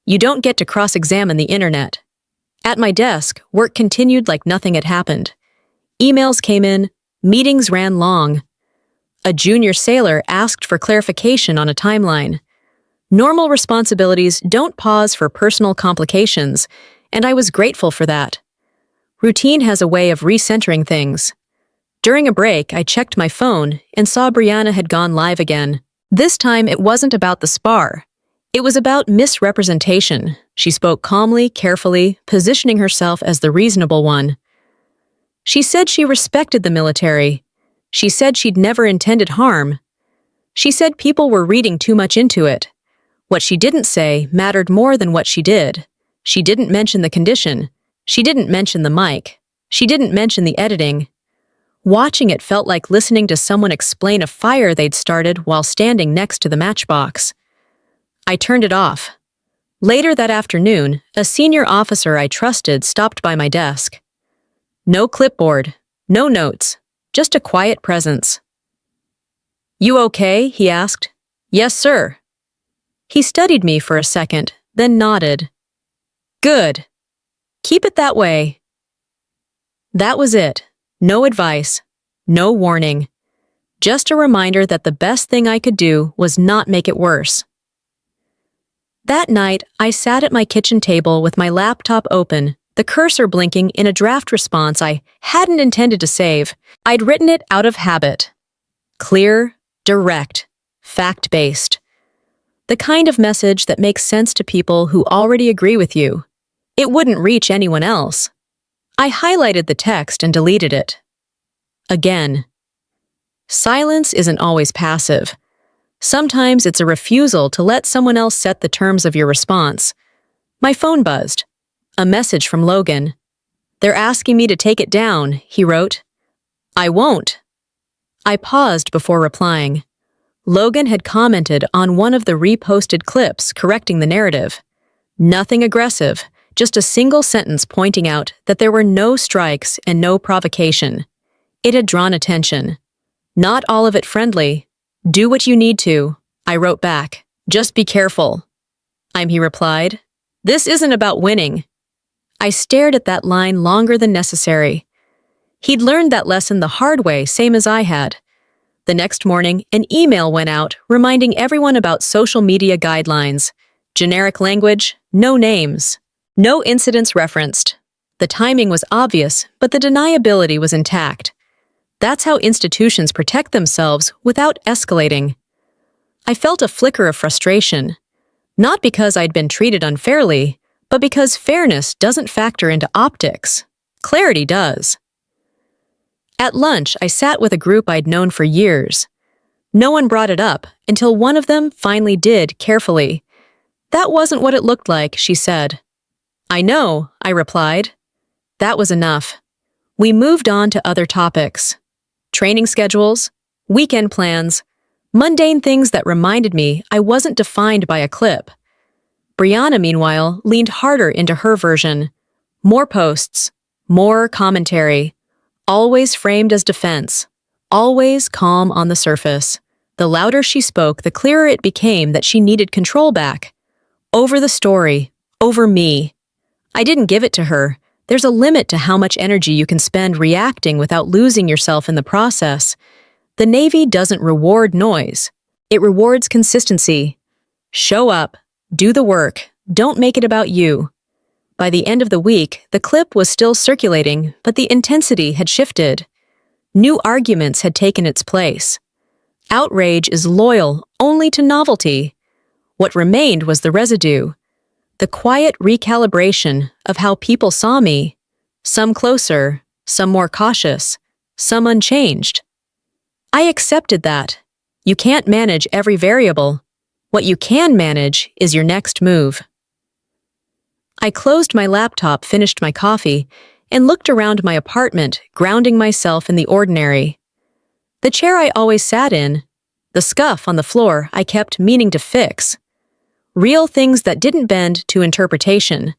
You don't get to cross-examine the internet. At my desk, work continued like nothing had happened. Emails came in, meetings ran long. A junior sailor asked for clarification on a timeline. Normal responsibilities don't pause for personal complications, and I was grateful for that. Routine has a way of recentering things. During a break, I checked my phone and saw Brianna had gone live again. This time, it wasn't about the Spar. It was about misrepresentation. She spoke calmly, carefully, positioning herself as the reasonable one. She said she respected the military. She said she'd never intended harm. She said people were reading too much into it. What she didn't say mattered more than what she did. She didn't mention the condition. She didn't mention the mic. She didn't mention the editing. Watching it felt like listening to someone explain a fire they'd started while standing next to the matchbox. I turned it off. Later that afternoon, a senior officer I trusted stopped by my desk. No clipboard, no notes, just a quiet presence. "You okay?" he asked. "Yes, sir." He studied me for a second, then nodded. "Good. Keep it that way." That was it. No advice, no warning. Just a reminder that the best thing I could do was not make it worse. That night, I sat at my kitchen table with my laptop open, the cursor blinking in a draft response I hadn't intended to save. I'd written it out of habit. Clear, direct, fact-based. The kind of message that makes sense to people who already agree with you. It wouldn't reach anyone else. I highlighted the text and deleted it. Again. Silence isn't always passive. Sometimes it's a refusal to let someone else set the terms of your response. My phone buzzed. A message from Logan. "They're asking me to take it down," he wrote. "I won't." I paused before replying. Logan had commented on one of the reposted clips correcting the narrative. Nothing aggressive, just a single sentence pointing out that there were no strikes and no provocation. It had drawn attention. Not all of it friendly. "Do what you need to," I wrote back. "Just be careful." He replied. "This isn't about winning." I stared at that line longer than necessary. He'd learned that lesson the hard way, same as I had. The next morning, an email went out reminding everyone about social media guidelines. Generic language, no names. No incidents referenced. The timing was obvious, but the deniability was intact. That's how institutions protect themselves without escalating. I felt a flicker of frustration. Not because I'd been treated unfairly, but because fairness doesn't factor into optics. Clarity does. At lunch, I sat with a group I'd known for years. No one brought it up until one of them finally did, carefully. "That wasn't what it looked like," she said. "I know," I replied. That was enough. We moved on to other topics. Training schedules, weekend plans, mundane things that reminded me I wasn't defined by a clip. Brianna, meanwhile, leaned harder into her version. More posts, more commentary, always framed as defense, always calm on the surface. The louder she spoke, the clearer it became that she needed control back. Over the story, over me. I didn't give it to her. There's a limit to how much energy you can spend reacting without losing yourself in the process. The Navy doesn't reward noise. It rewards consistency. Show up, do the work, don't make it about you. By the end of the week, the clip was still circulating, but the intensity had shifted. New arguments had taken its place. Outrage is loyal only to novelty. What remained was the residue. The quiet recalibration of how people saw me. Some closer, some more cautious, some unchanged. I accepted that. You can't manage every variable. What you can manage is your next move. I closed my laptop, finished my coffee, and looked around my apartment, grounding myself in the ordinary. The chair I always sat in, the scuff on the floor I kept meaning to fix. Real things that didn't bend to interpretation.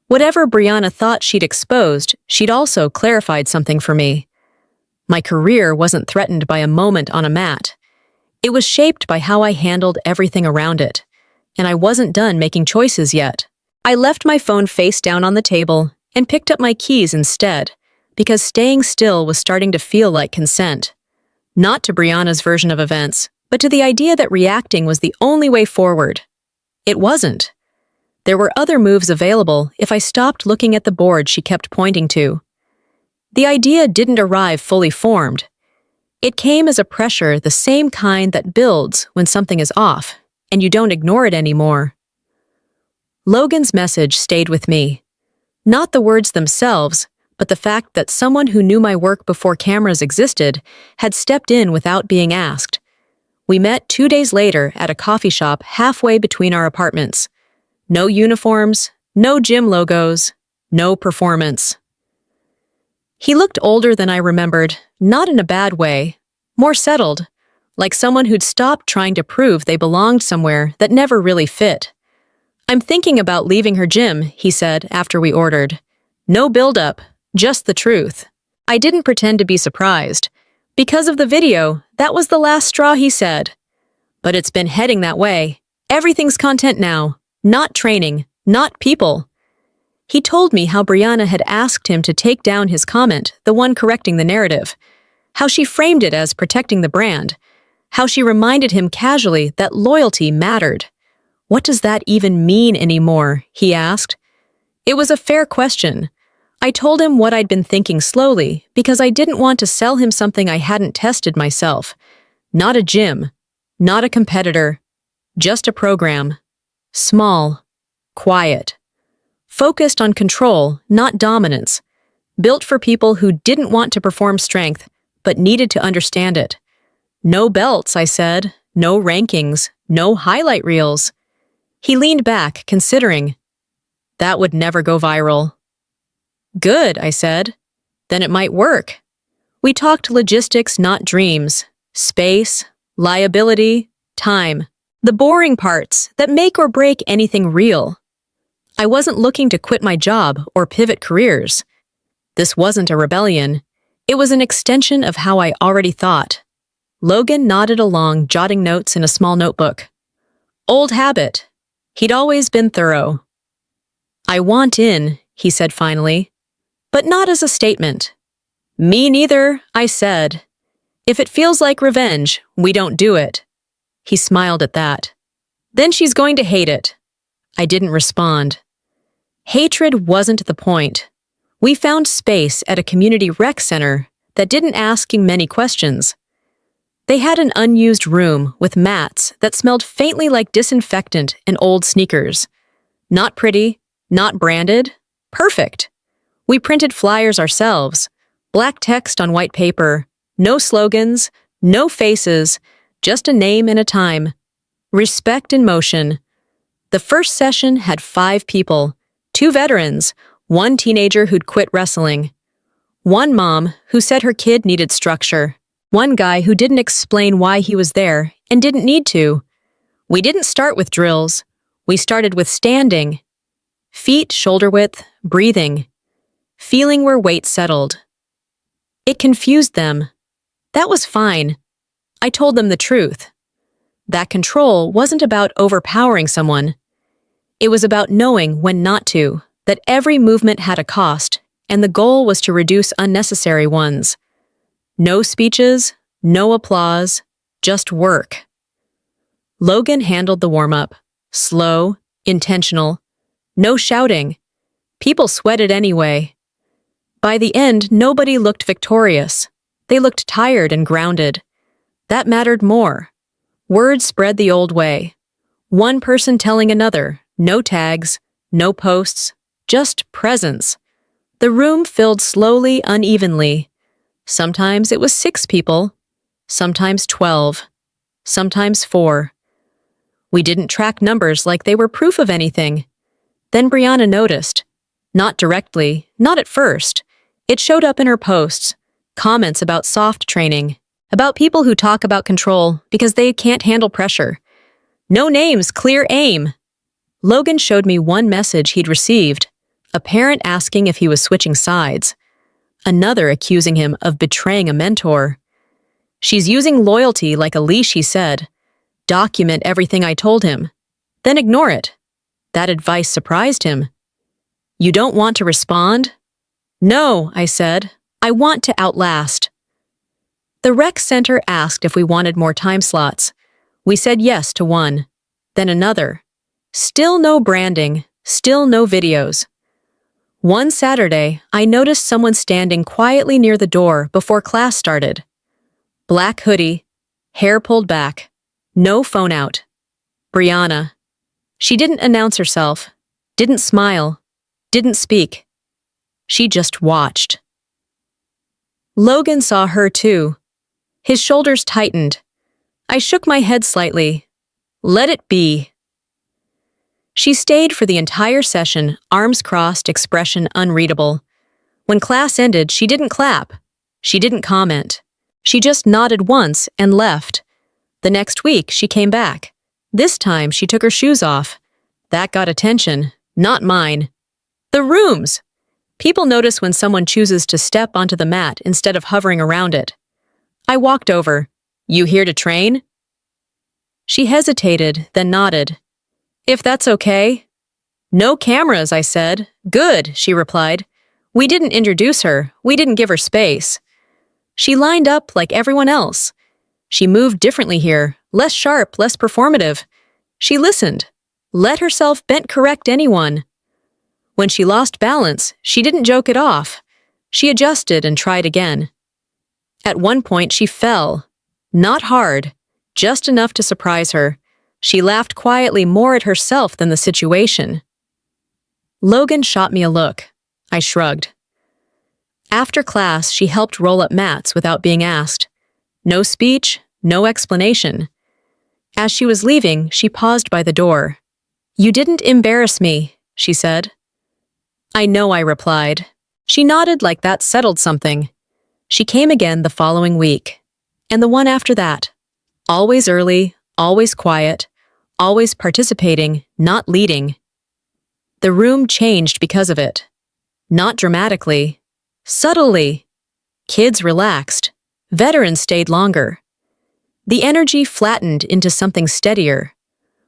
Whatever Brianna thought she'd exposed, she'd also clarified something for me. My career wasn't threatened by a moment on a mat. It was shaped by how I handled everything around it, and I wasn't done making choices yet. I left my phone face down on the table and picked up my keys instead, because staying still was starting to feel like consent. Not to Brianna's version of events, but to the idea that reacting was the only way forward. It wasn't. There were other moves available if I stopped looking at the board she kept pointing to. The idea didn't arrive fully formed. It came as a pressure, the same kind that builds when something is off, and you don't ignore it anymore. Logan's message stayed with me. Not the words themselves, but the fact that someone who knew my work before cameras existed had stepped in without being asked. We met 2 days later at a coffee shop halfway between our apartments. No uniforms, no gym logos, no performance. He looked older than I remembered, not in a bad way, more settled, like someone who'd stopped trying to prove they belonged somewhere that never really fit. "I'm thinking about leaving her gym," he said after we ordered. No build-up, just the truth. I didn't pretend to be surprised. Because of the video, that was the last straw, he said. But it's been heading that way. Everything's content now, not training, not people. He told me how Brianna had asked him to take down his comment, the one correcting the narrative, how she framed it as protecting the brand, how she reminded him casually that loyalty mattered. What does that even mean anymore? He asked. It was a fair question. I told him what I'd been thinking slowly because I didn't want to sell him something I hadn't tested myself. Not a gym, not a competitor, just a program. Small, quiet. Focused on control, not dominance. Built for people who didn't want to perform strength, but needed to understand it. No belts, I said. No rankings. No highlight reels. He leaned back, considering. That would never go viral. Good, I said. Then it might work. We talked logistics, not dreams. Space, liability, time. The boring parts that make or break anything real. I wasn't looking to quit my job or pivot careers. This wasn't a rebellion. It was an extension of how I already thought. Logan nodded along, jotting notes in a small notebook. Old habit. He'd always been thorough. I want in, he said finally, but not as a statement. Me neither, I said. If it feels like revenge, we don't do it. He smiled at that. Then she's going to hate it. I didn't respond. Hatred wasn't the point. We found space at a community rec center that didn't ask many questions. They had an unused room with mats that smelled faintly like disinfectant and old sneakers. Not pretty, not branded, perfect. We printed flyers ourselves, black text on white paper, no slogans, no faces, just a name and a time. Respect in motion. The first session had 5 people, 2 veterans, 1 teenager who'd quit wrestling, 1 mom who said her kid needed structure, 1 guy who didn't explain why he was there and didn't need to. We didn't start with drills. We started with standing. Feet shoulder width, breathing. Feeling where weight settled. It confused them. That was fine. I told them the truth. That control wasn't about overpowering someone. It was about knowing when not to, that every movement had a cost, and the goal was to reduce unnecessary ones. No speeches, no applause, just work. Logan handled the warm-up. Slow, intentional, no shouting. People sweated anyway. By the end, nobody looked victorious. They looked tired and grounded. That mattered more. Word spread the old way. One person telling another, no tags, no posts, just presence. The room filled slowly, unevenly. Sometimes it was 6 people, sometimes 12, sometimes 4. We didn't track numbers like they were proof of anything. Then Brianna noticed. Not directly, not at first. It showed up in her posts, comments about soft training, about people who talk about control because they can't handle pressure. No names, clear aim. Logan showed me one message he'd received, a parent asking if he was switching sides, another accusing him of betraying a mentor. She's using loyalty like a leash, he said. Document everything I told him, then ignore it. That advice surprised him. You don't want to respond? No, I said. I want to outlast. The rec center asked if we wanted more time slots. We said yes to one, then another. Still no branding, still no videos. One Saturday, I noticed someone standing quietly near the door before class started. Black hoodie, hair pulled back, no phone out. Brianna. She didn't announce herself, didn't smile, didn't speak. She just watched. Logan saw her too. His shoulders tightened. I shook my head slightly. Let it be. She stayed for the entire session, arms crossed, expression unreadable. When class ended, she didn't clap. She didn't comment. She just nodded once and left. The next week, she came back. This time, she took her shoes off. That got attention, not mine. The room's. People notice when someone chooses to step onto the mat instead of hovering around it. I walked over. You here to train? She hesitated, then nodded. If that's okay. No cameras, I said. Good, she replied. We didn't introduce her. We didn't give her space. She lined up like everyone else. She moved differently here, less sharp, less performative. She listened, let herself bent correct anyone. When she lost balance, she didn't joke it off. She adjusted and tried again. At one point, she fell. Not hard, just enough to surprise her. She laughed quietly more at herself than the situation. Logan shot me a look. I shrugged. After class, she helped roll up mats without being asked. No speech, no explanation. As she was leaving, she paused by the door. You didn't embarrass me, she said. I know, I replied. She nodded like that settled something. She came again the following week. And the one after that. Always early, always quiet, always participating, not leading. The room changed because of it. Not dramatically. Subtly. Kids relaxed. Veterans stayed longer. The energy flattened into something steadier.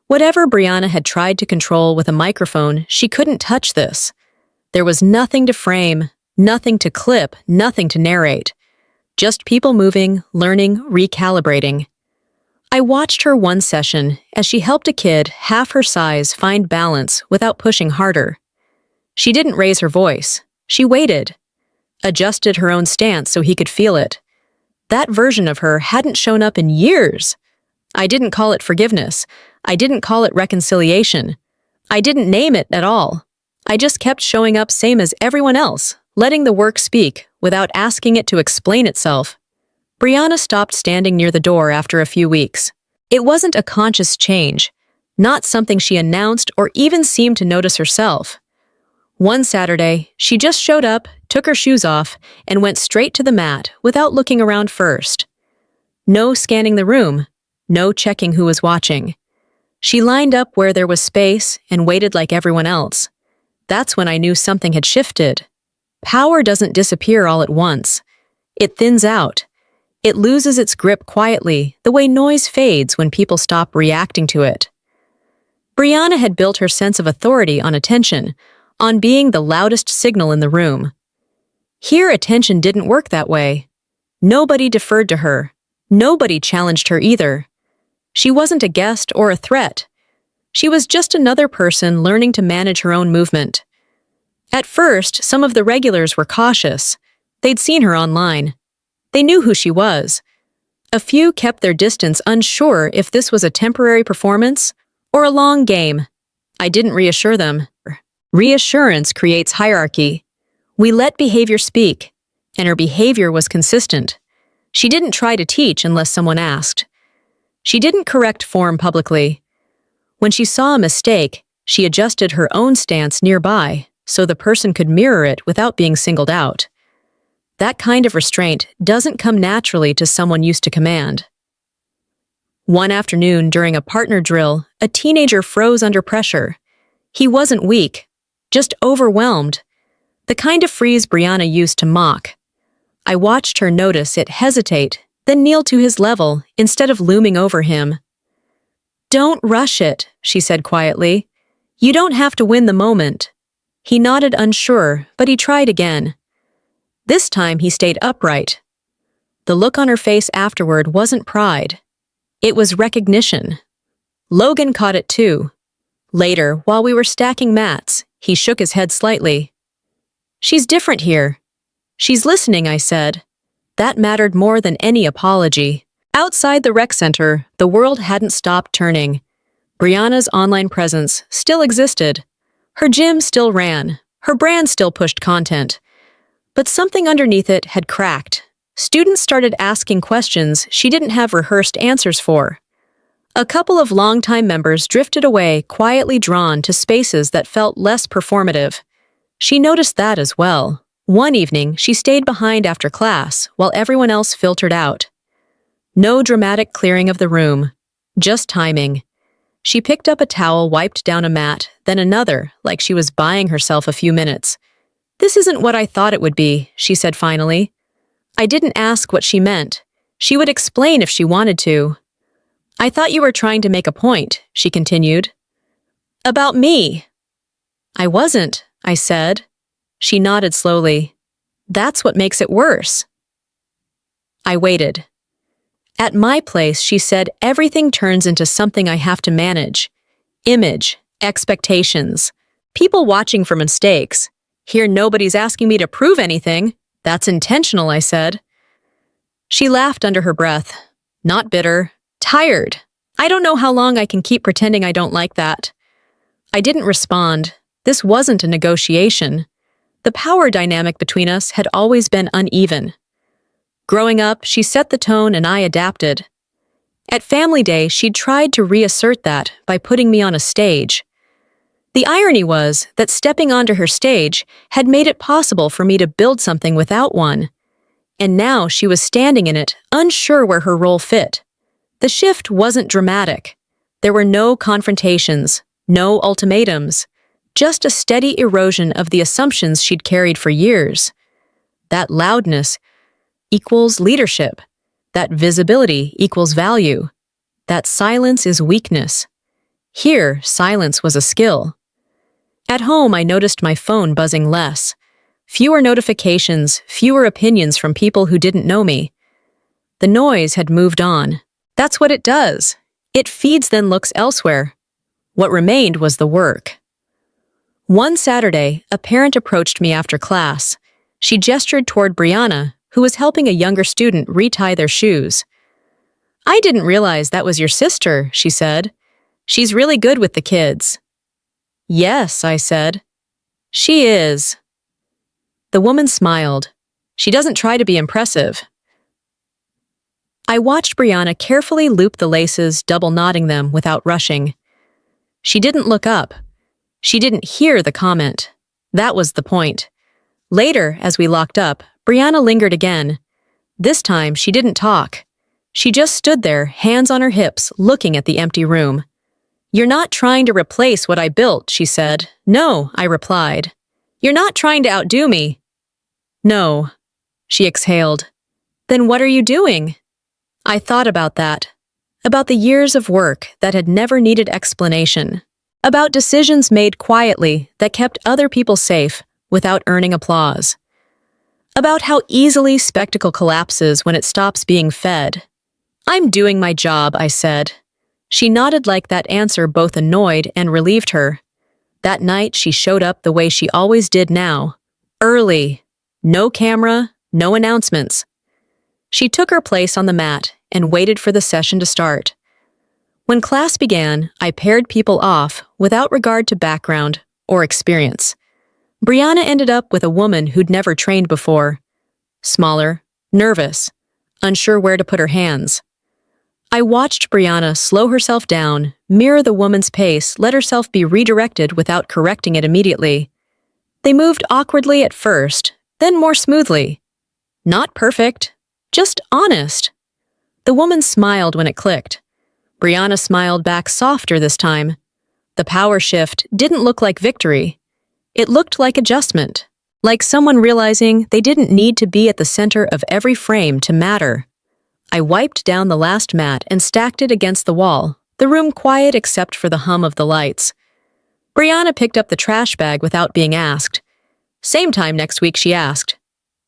Whatever Brianna had tried to control with a microphone, she couldn't touch this. There was nothing to frame, nothing to clip, nothing to narrate. Just people moving, learning, recalibrating. I watched her one session as she helped a kid half her size find balance without pushing harder. She didn't raise her voice. She waited. Adjusted her own stance so he could feel it. That version of her hadn't shown up in years. I didn't call it forgiveness. I didn't call it reconciliation. I didn't name it at all. I just kept showing up same as everyone else, letting the work speak without asking it to explain itself. Brianna stopped standing near the door after a few weeks. It wasn't a conscious change, not something she announced or even seemed to notice herself. One Saturday, she just showed up, took her shoes off, and went straight to the mat without looking around first. No scanning the room, no checking who was watching. She lined up where there was space and waited like everyone else. That's when I knew something had shifted. Power doesn't disappear all at once. It thins out. It loses its grip quietly, the way noise fades when people stop reacting to it. Brianna had built her sense of authority on attention, on being the loudest signal in the room. Here, attention didn't work that way. Nobody deferred to her. Nobody challenged her either. She wasn't a guest or a threat. She was just another person learning to manage her own movement. At first, some of the regulars were cautious. They'd seen her online. They knew who she was. A few kept their distance, unsure if this was a temporary performance or a long game. I didn't reassure them. Reassurance creates hierarchy. We let behavior speak, and her behavior was consistent. She didn't try to teach unless someone asked. She didn't correct form publicly. When she saw a mistake, she adjusted her own stance nearby so the person could mirror it without being singled out. That kind of restraint doesn't come naturally to someone used to command. One afternoon during a partner drill, a teenager froze under pressure. He wasn't weak, just overwhelmed. The kind of freeze Brianna used to mock. I watched her notice it hesitate, then kneel to his level instead of looming over him. "Don't rush it," she said quietly. "You don't have to win the moment." He nodded unsure, but he tried again. This time he stayed upright. The look on her face afterward wasn't pride. It was recognition. Logan caught it too. Later, while we were stacking mats, he shook his head slightly. She's different here. She's listening, I said. That mattered more than any apology. Outside the rec center, the world hadn't stopped turning. Brianna's online presence still existed. Her gym still ran. Her brand still pushed content. But something underneath it had cracked. Students started asking questions she didn't have rehearsed answers for. A couple of longtime members drifted away, quietly drawn to spaces that felt less performative. She noticed that as well. One evening, she stayed behind after class while everyone else filtered out. No dramatic clearing of the room, just timing. She picked up a towel, wiped down a mat, then another, like she was buying herself a few minutes. "This isn't what I thought it would be," she said finally. I didn't ask what she meant. She would explain if she wanted to. "I thought you were trying to make a point," she continued. "About me." "I wasn't," I said. She nodded slowly. "That's what makes it worse." I waited. "At my place," she said, "everything turns into something I have to manage. Image, expectations, people watching for mistakes. Here nobody's asking me to prove anything. That's intentional," I said. She laughed under her breath. Not bitter, tired. "I don't know how long I can keep pretending I don't like that." I didn't respond. This wasn't a negotiation. The power dynamic between us had always been uneven. Growing up, she set the tone and I adapted. At Family Day, she'd tried to reassert that by putting me on a stage. The irony was that stepping onto her stage had made it possible for me to build something without one. And now she was standing in it, unsure where her role fit. The shift wasn't dramatic. There were no confrontations, no ultimatums, just a steady erosion of the assumptions she'd carried for years. That loudness equals leadership. That visibility equals value. That silence is weakness. Here, silence was a skill. At home, I noticed my phone buzzing less. Fewer notifications, fewer opinions from people who didn't know me. The noise had moved on. That's what it does. It feeds then looks elsewhere. What remained was the work. One Saturday, a parent approached me after class. She gestured toward Brianna, who was helping a younger student retie their shoes. "I didn't realize that was your sister," she said. "She's really good with the kids." "Yes," I said. "She is." The woman smiled. "She doesn't try to be impressive." I watched Brianna carefully loop the laces, double knotting them without rushing. She didn't look up. She didn't hear the comment. That was the point. Later, as we locked up, Brianna lingered again. This time, she didn't talk. She just stood there, hands on her hips, looking at the empty room. "You're not trying to replace what I built," she said. "No," I replied. "You're not trying to outdo me." "No," she exhaled. "Then what are you doing?" I thought about that. About the years of work that had never needed explanation. About decisions made quietly that kept other people safe without earning applause. About how easily spectacle collapses when it stops being fed. "I'm doing my job," I said. She nodded like that answer both annoyed and relieved her. That night, she showed up the way she always did now. Early. No camera, no announcements. She took her place on the mat and waited for the session to start. When class began, I paired people off without regard to background or experience. Brianna ended up with a woman who'd never trained before. Smaller, nervous, unsure where to put her hands. I watched Brianna slow herself down, mirror the woman's pace, let herself be redirected without correcting it immediately. They moved awkwardly at first, then more smoothly. Not perfect, just honest. The woman smiled when it clicked. Brianna smiled back softer this time. The power shift didn't look like victory. It looked like adjustment, like someone realizing they didn't need to be at the center of every frame to matter. I wiped down the last mat and stacked it against the wall, the room quiet except for the hum of the lights. Brianna picked up the trash bag without being asked. Same time next week, she asked.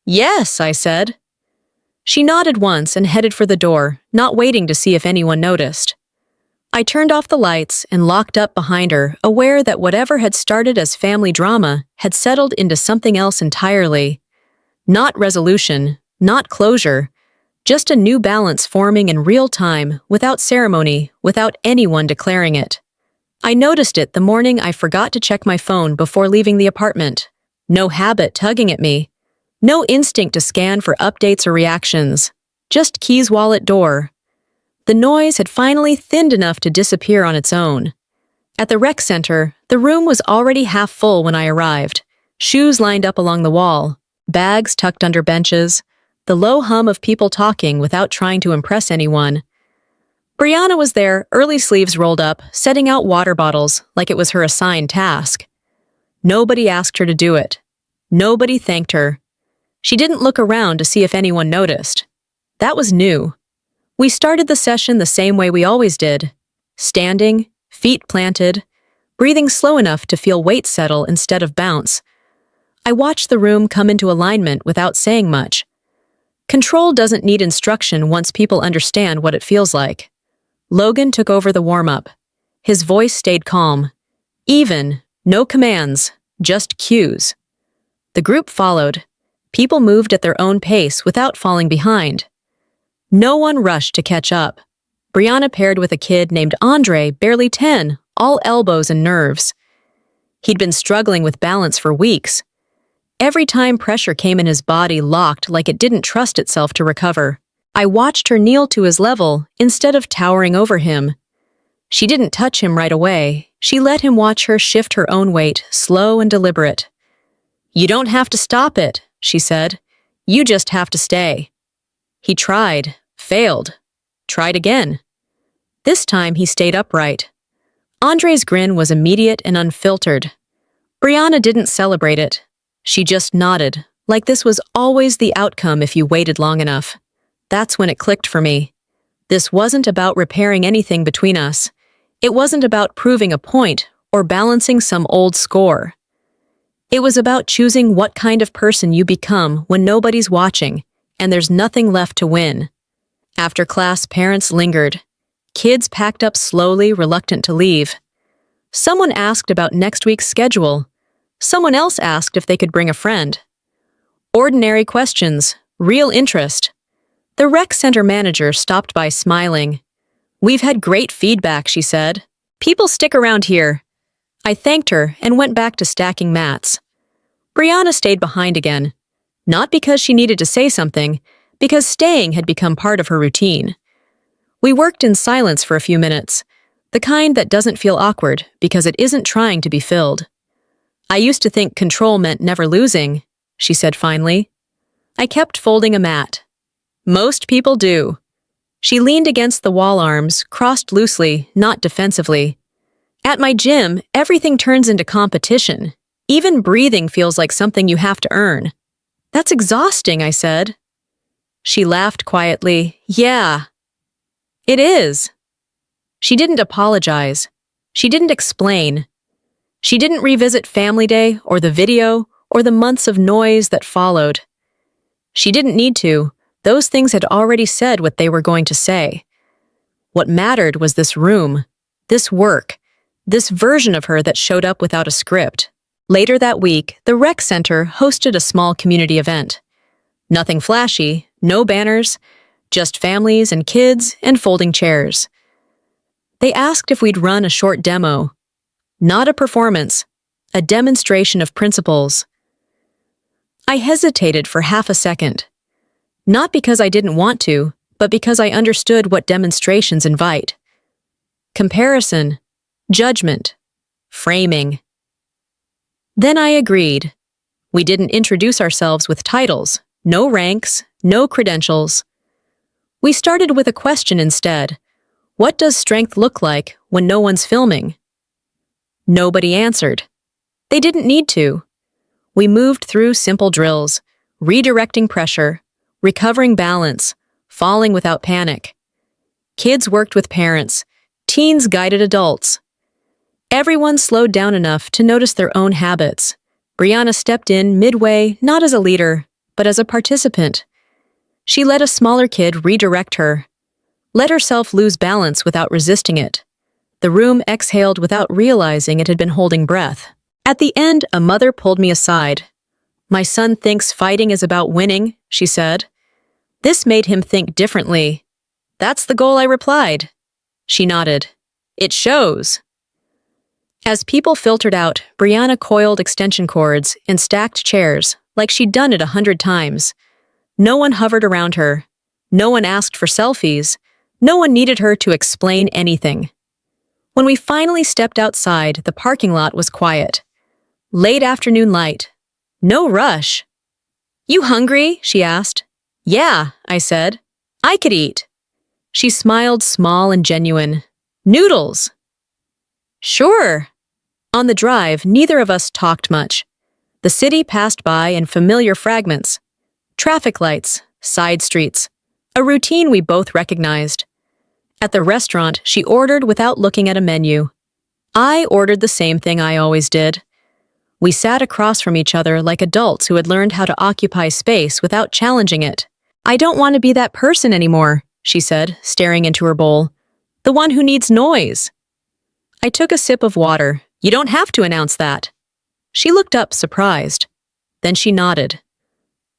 "Yes," I said. She nodded once and headed for the door, not waiting to see if anyone noticed. I turned off the lights and locked up behind her, aware that whatever had started as family drama had settled into something else entirely. Not resolution, not closure, just a new balance forming in real time, without ceremony, without anyone declaring it. I noticed it the morning I forgot to check my phone before leaving the apartment. No habit tugging at me. No instinct to scan for updates or reactions. Just keys wallet door. The noise had finally thinned enough to disappear on its own. At the rec center, the room was already half full when I arrived. Shoes lined up along the wall, bags tucked under benches, the low hum of people talking without trying to impress anyone. Brianna was there, early sleeves rolled up, setting out water bottles like it was her assigned task. Nobody asked her to do it. Nobody thanked her. She didn't look around to see if anyone noticed. That was new. We started the session the same way we always did. Standing, feet planted, breathing slow enough to feel weight settle instead of bounce. I watched the room come into alignment without saying much. Control doesn't need instruction once people understand what it feels like. Logan took over the warm-up. His voice stayed calm. Even, no commands, just cues. The group followed. People moved at their own pace without falling behind. No one rushed to catch up. Brianna paired with a kid named Andre, barely 10, all elbows and nerves. He'd been struggling with balance for weeks. Every time pressure came in, his body locked like it didn't trust itself to recover. I watched her kneel to his level instead of towering over him. She didn't touch him right away. She let him watch her shift her own weight, slow and deliberate. "You don't have to stop it," she said. "You just have to stay." He tried, failed, tried again. This time he stayed upright. Andre's grin was immediate and unfiltered. Brianna didn't celebrate it. She just nodded, like this was always the outcome if you waited long enough. That's when it clicked for me. This wasn't about repairing anything between us. It wasn't about proving a point or balancing some old score. It was about choosing what kind of person you become when nobody's watching and there's nothing left to win. After class, parents lingered. Kids packed up slowly, reluctant to leave. Someone asked about next week's schedule. Someone else asked if they could bring a friend. Ordinary questions, real interest. The rec center manager stopped by smiling. "We've had great feedback," she said. "People stick around here." I thanked her and went back to stacking mats. Brianna stayed behind again. Not because she needed to say something, because staying had become part of her routine. We worked in silence for a few minutes, the kind that doesn't feel awkward because it isn't trying to be filled. "I used to think control meant never losing," she said finally. I kept folding a mat. "Most people do." She leaned against the wall, arms crossed loosely, not defensively. "At my gym, everything turns into competition. Even breathing feels like something you have to earn." "That's exhausting," I said. She laughed quietly. "Yeah, it is." She didn't apologize. She didn't explain. She didn't revisit Family Day or the video or the months of noise that followed. She didn't need to. Those things had already said what they were going to say. What mattered was this room, this work, this version of her that showed up without a script. Later that week, the rec center hosted a small community event. Nothing flashy, no banners, just families and kids and folding chairs. They asked if we'd run a short demo. Not a performance, a demonstration of principles. I hesitated for half a second. Not because I didn't want to, but because I understood what demonstrations invite. Comparison, judgment, framing. Then I agreed. We didn't introduce ourselves with titles, no ranks, no credentials. We started with a question instead. What does strength look like when no one's filming? Nobody answered. They didn't need to. We moved through simple drills, redirecting pressure, recovering balance, falling without panic. Kids worked with parents, teens guided adults. Everyone slowed down enough to notice their own habits. Brianna stepped in midway, not as a leader, but as a participant. She let a smaller kid redirect her, let herself lose balance without resisting it. The room exhaled without realizing it had been holding breath. At the end, a mother pulled me aside. "My son thinks fighting is about winning," she said. This made him think differently. "That's the goal," I replied. She nodded. "It shows." As people filtered out, Brianna coiled extension cords and stacked chairs like she'd done it 100 times. No one hovered around her. No one asked for selfies. No one needed her to explain anything. When we finally stepped outside, the parking lot was quiet. Late afternoon light. No rush. "You hungry?" she asked. "Yeah," I said. "I could eat." She smiled, small and genuine. "Noodles." "Sure." On the drive, neither of us talked much. The city passed by in familiar fragments. Traffic lights, side streets, a routine we both recognized. At the restaurant, she ordered without looking at a menu. I ordered the same thing I always did. We sat across from each other like adults who had learned how to occupy space without challenging it. "I don't want to be that person anymore," she said, staring into her bowl. "The one who needs noise." I took a sip of water. "You don't have to announce that." She looked up, surprised. Then she nodded.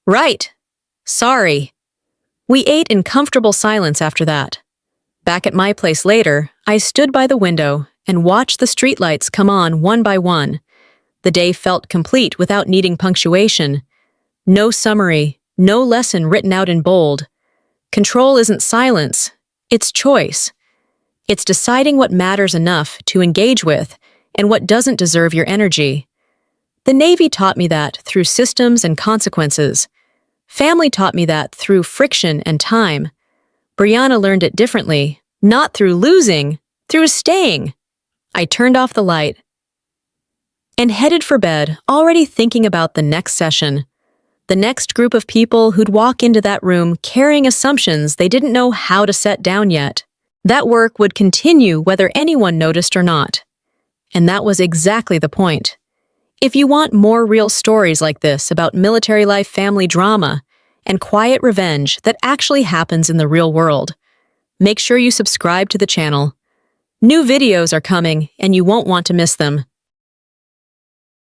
"Right. Sorry." We ate in comfortable silence after that. Back at my place later, I stood by the window and watched the streetlights come on one by one. The day felt complete without needing punctuation. No summary, no lesson written out in bold. Control isn't silence, it's choice. It's deciding what matters enough to engage with and what doesn't deserve your energy. The Navy taught me that through systems and consequences. Family taught me that through friction and time. Brianna learned it differently, not through losing, through staying. I turned off the light and headed for bed, already thinking about the next session. The next group of people who'd walk into that room carrying assumptions they didn't know how to set down yet. That work would continue whether anyone noticed or not. And that was exactly the point. If you want more real stories like this about military life family drama and quiet revenge that actually happens in the real world, make sure you subscribe to the channel. New videos are coming and you won't want to miss them.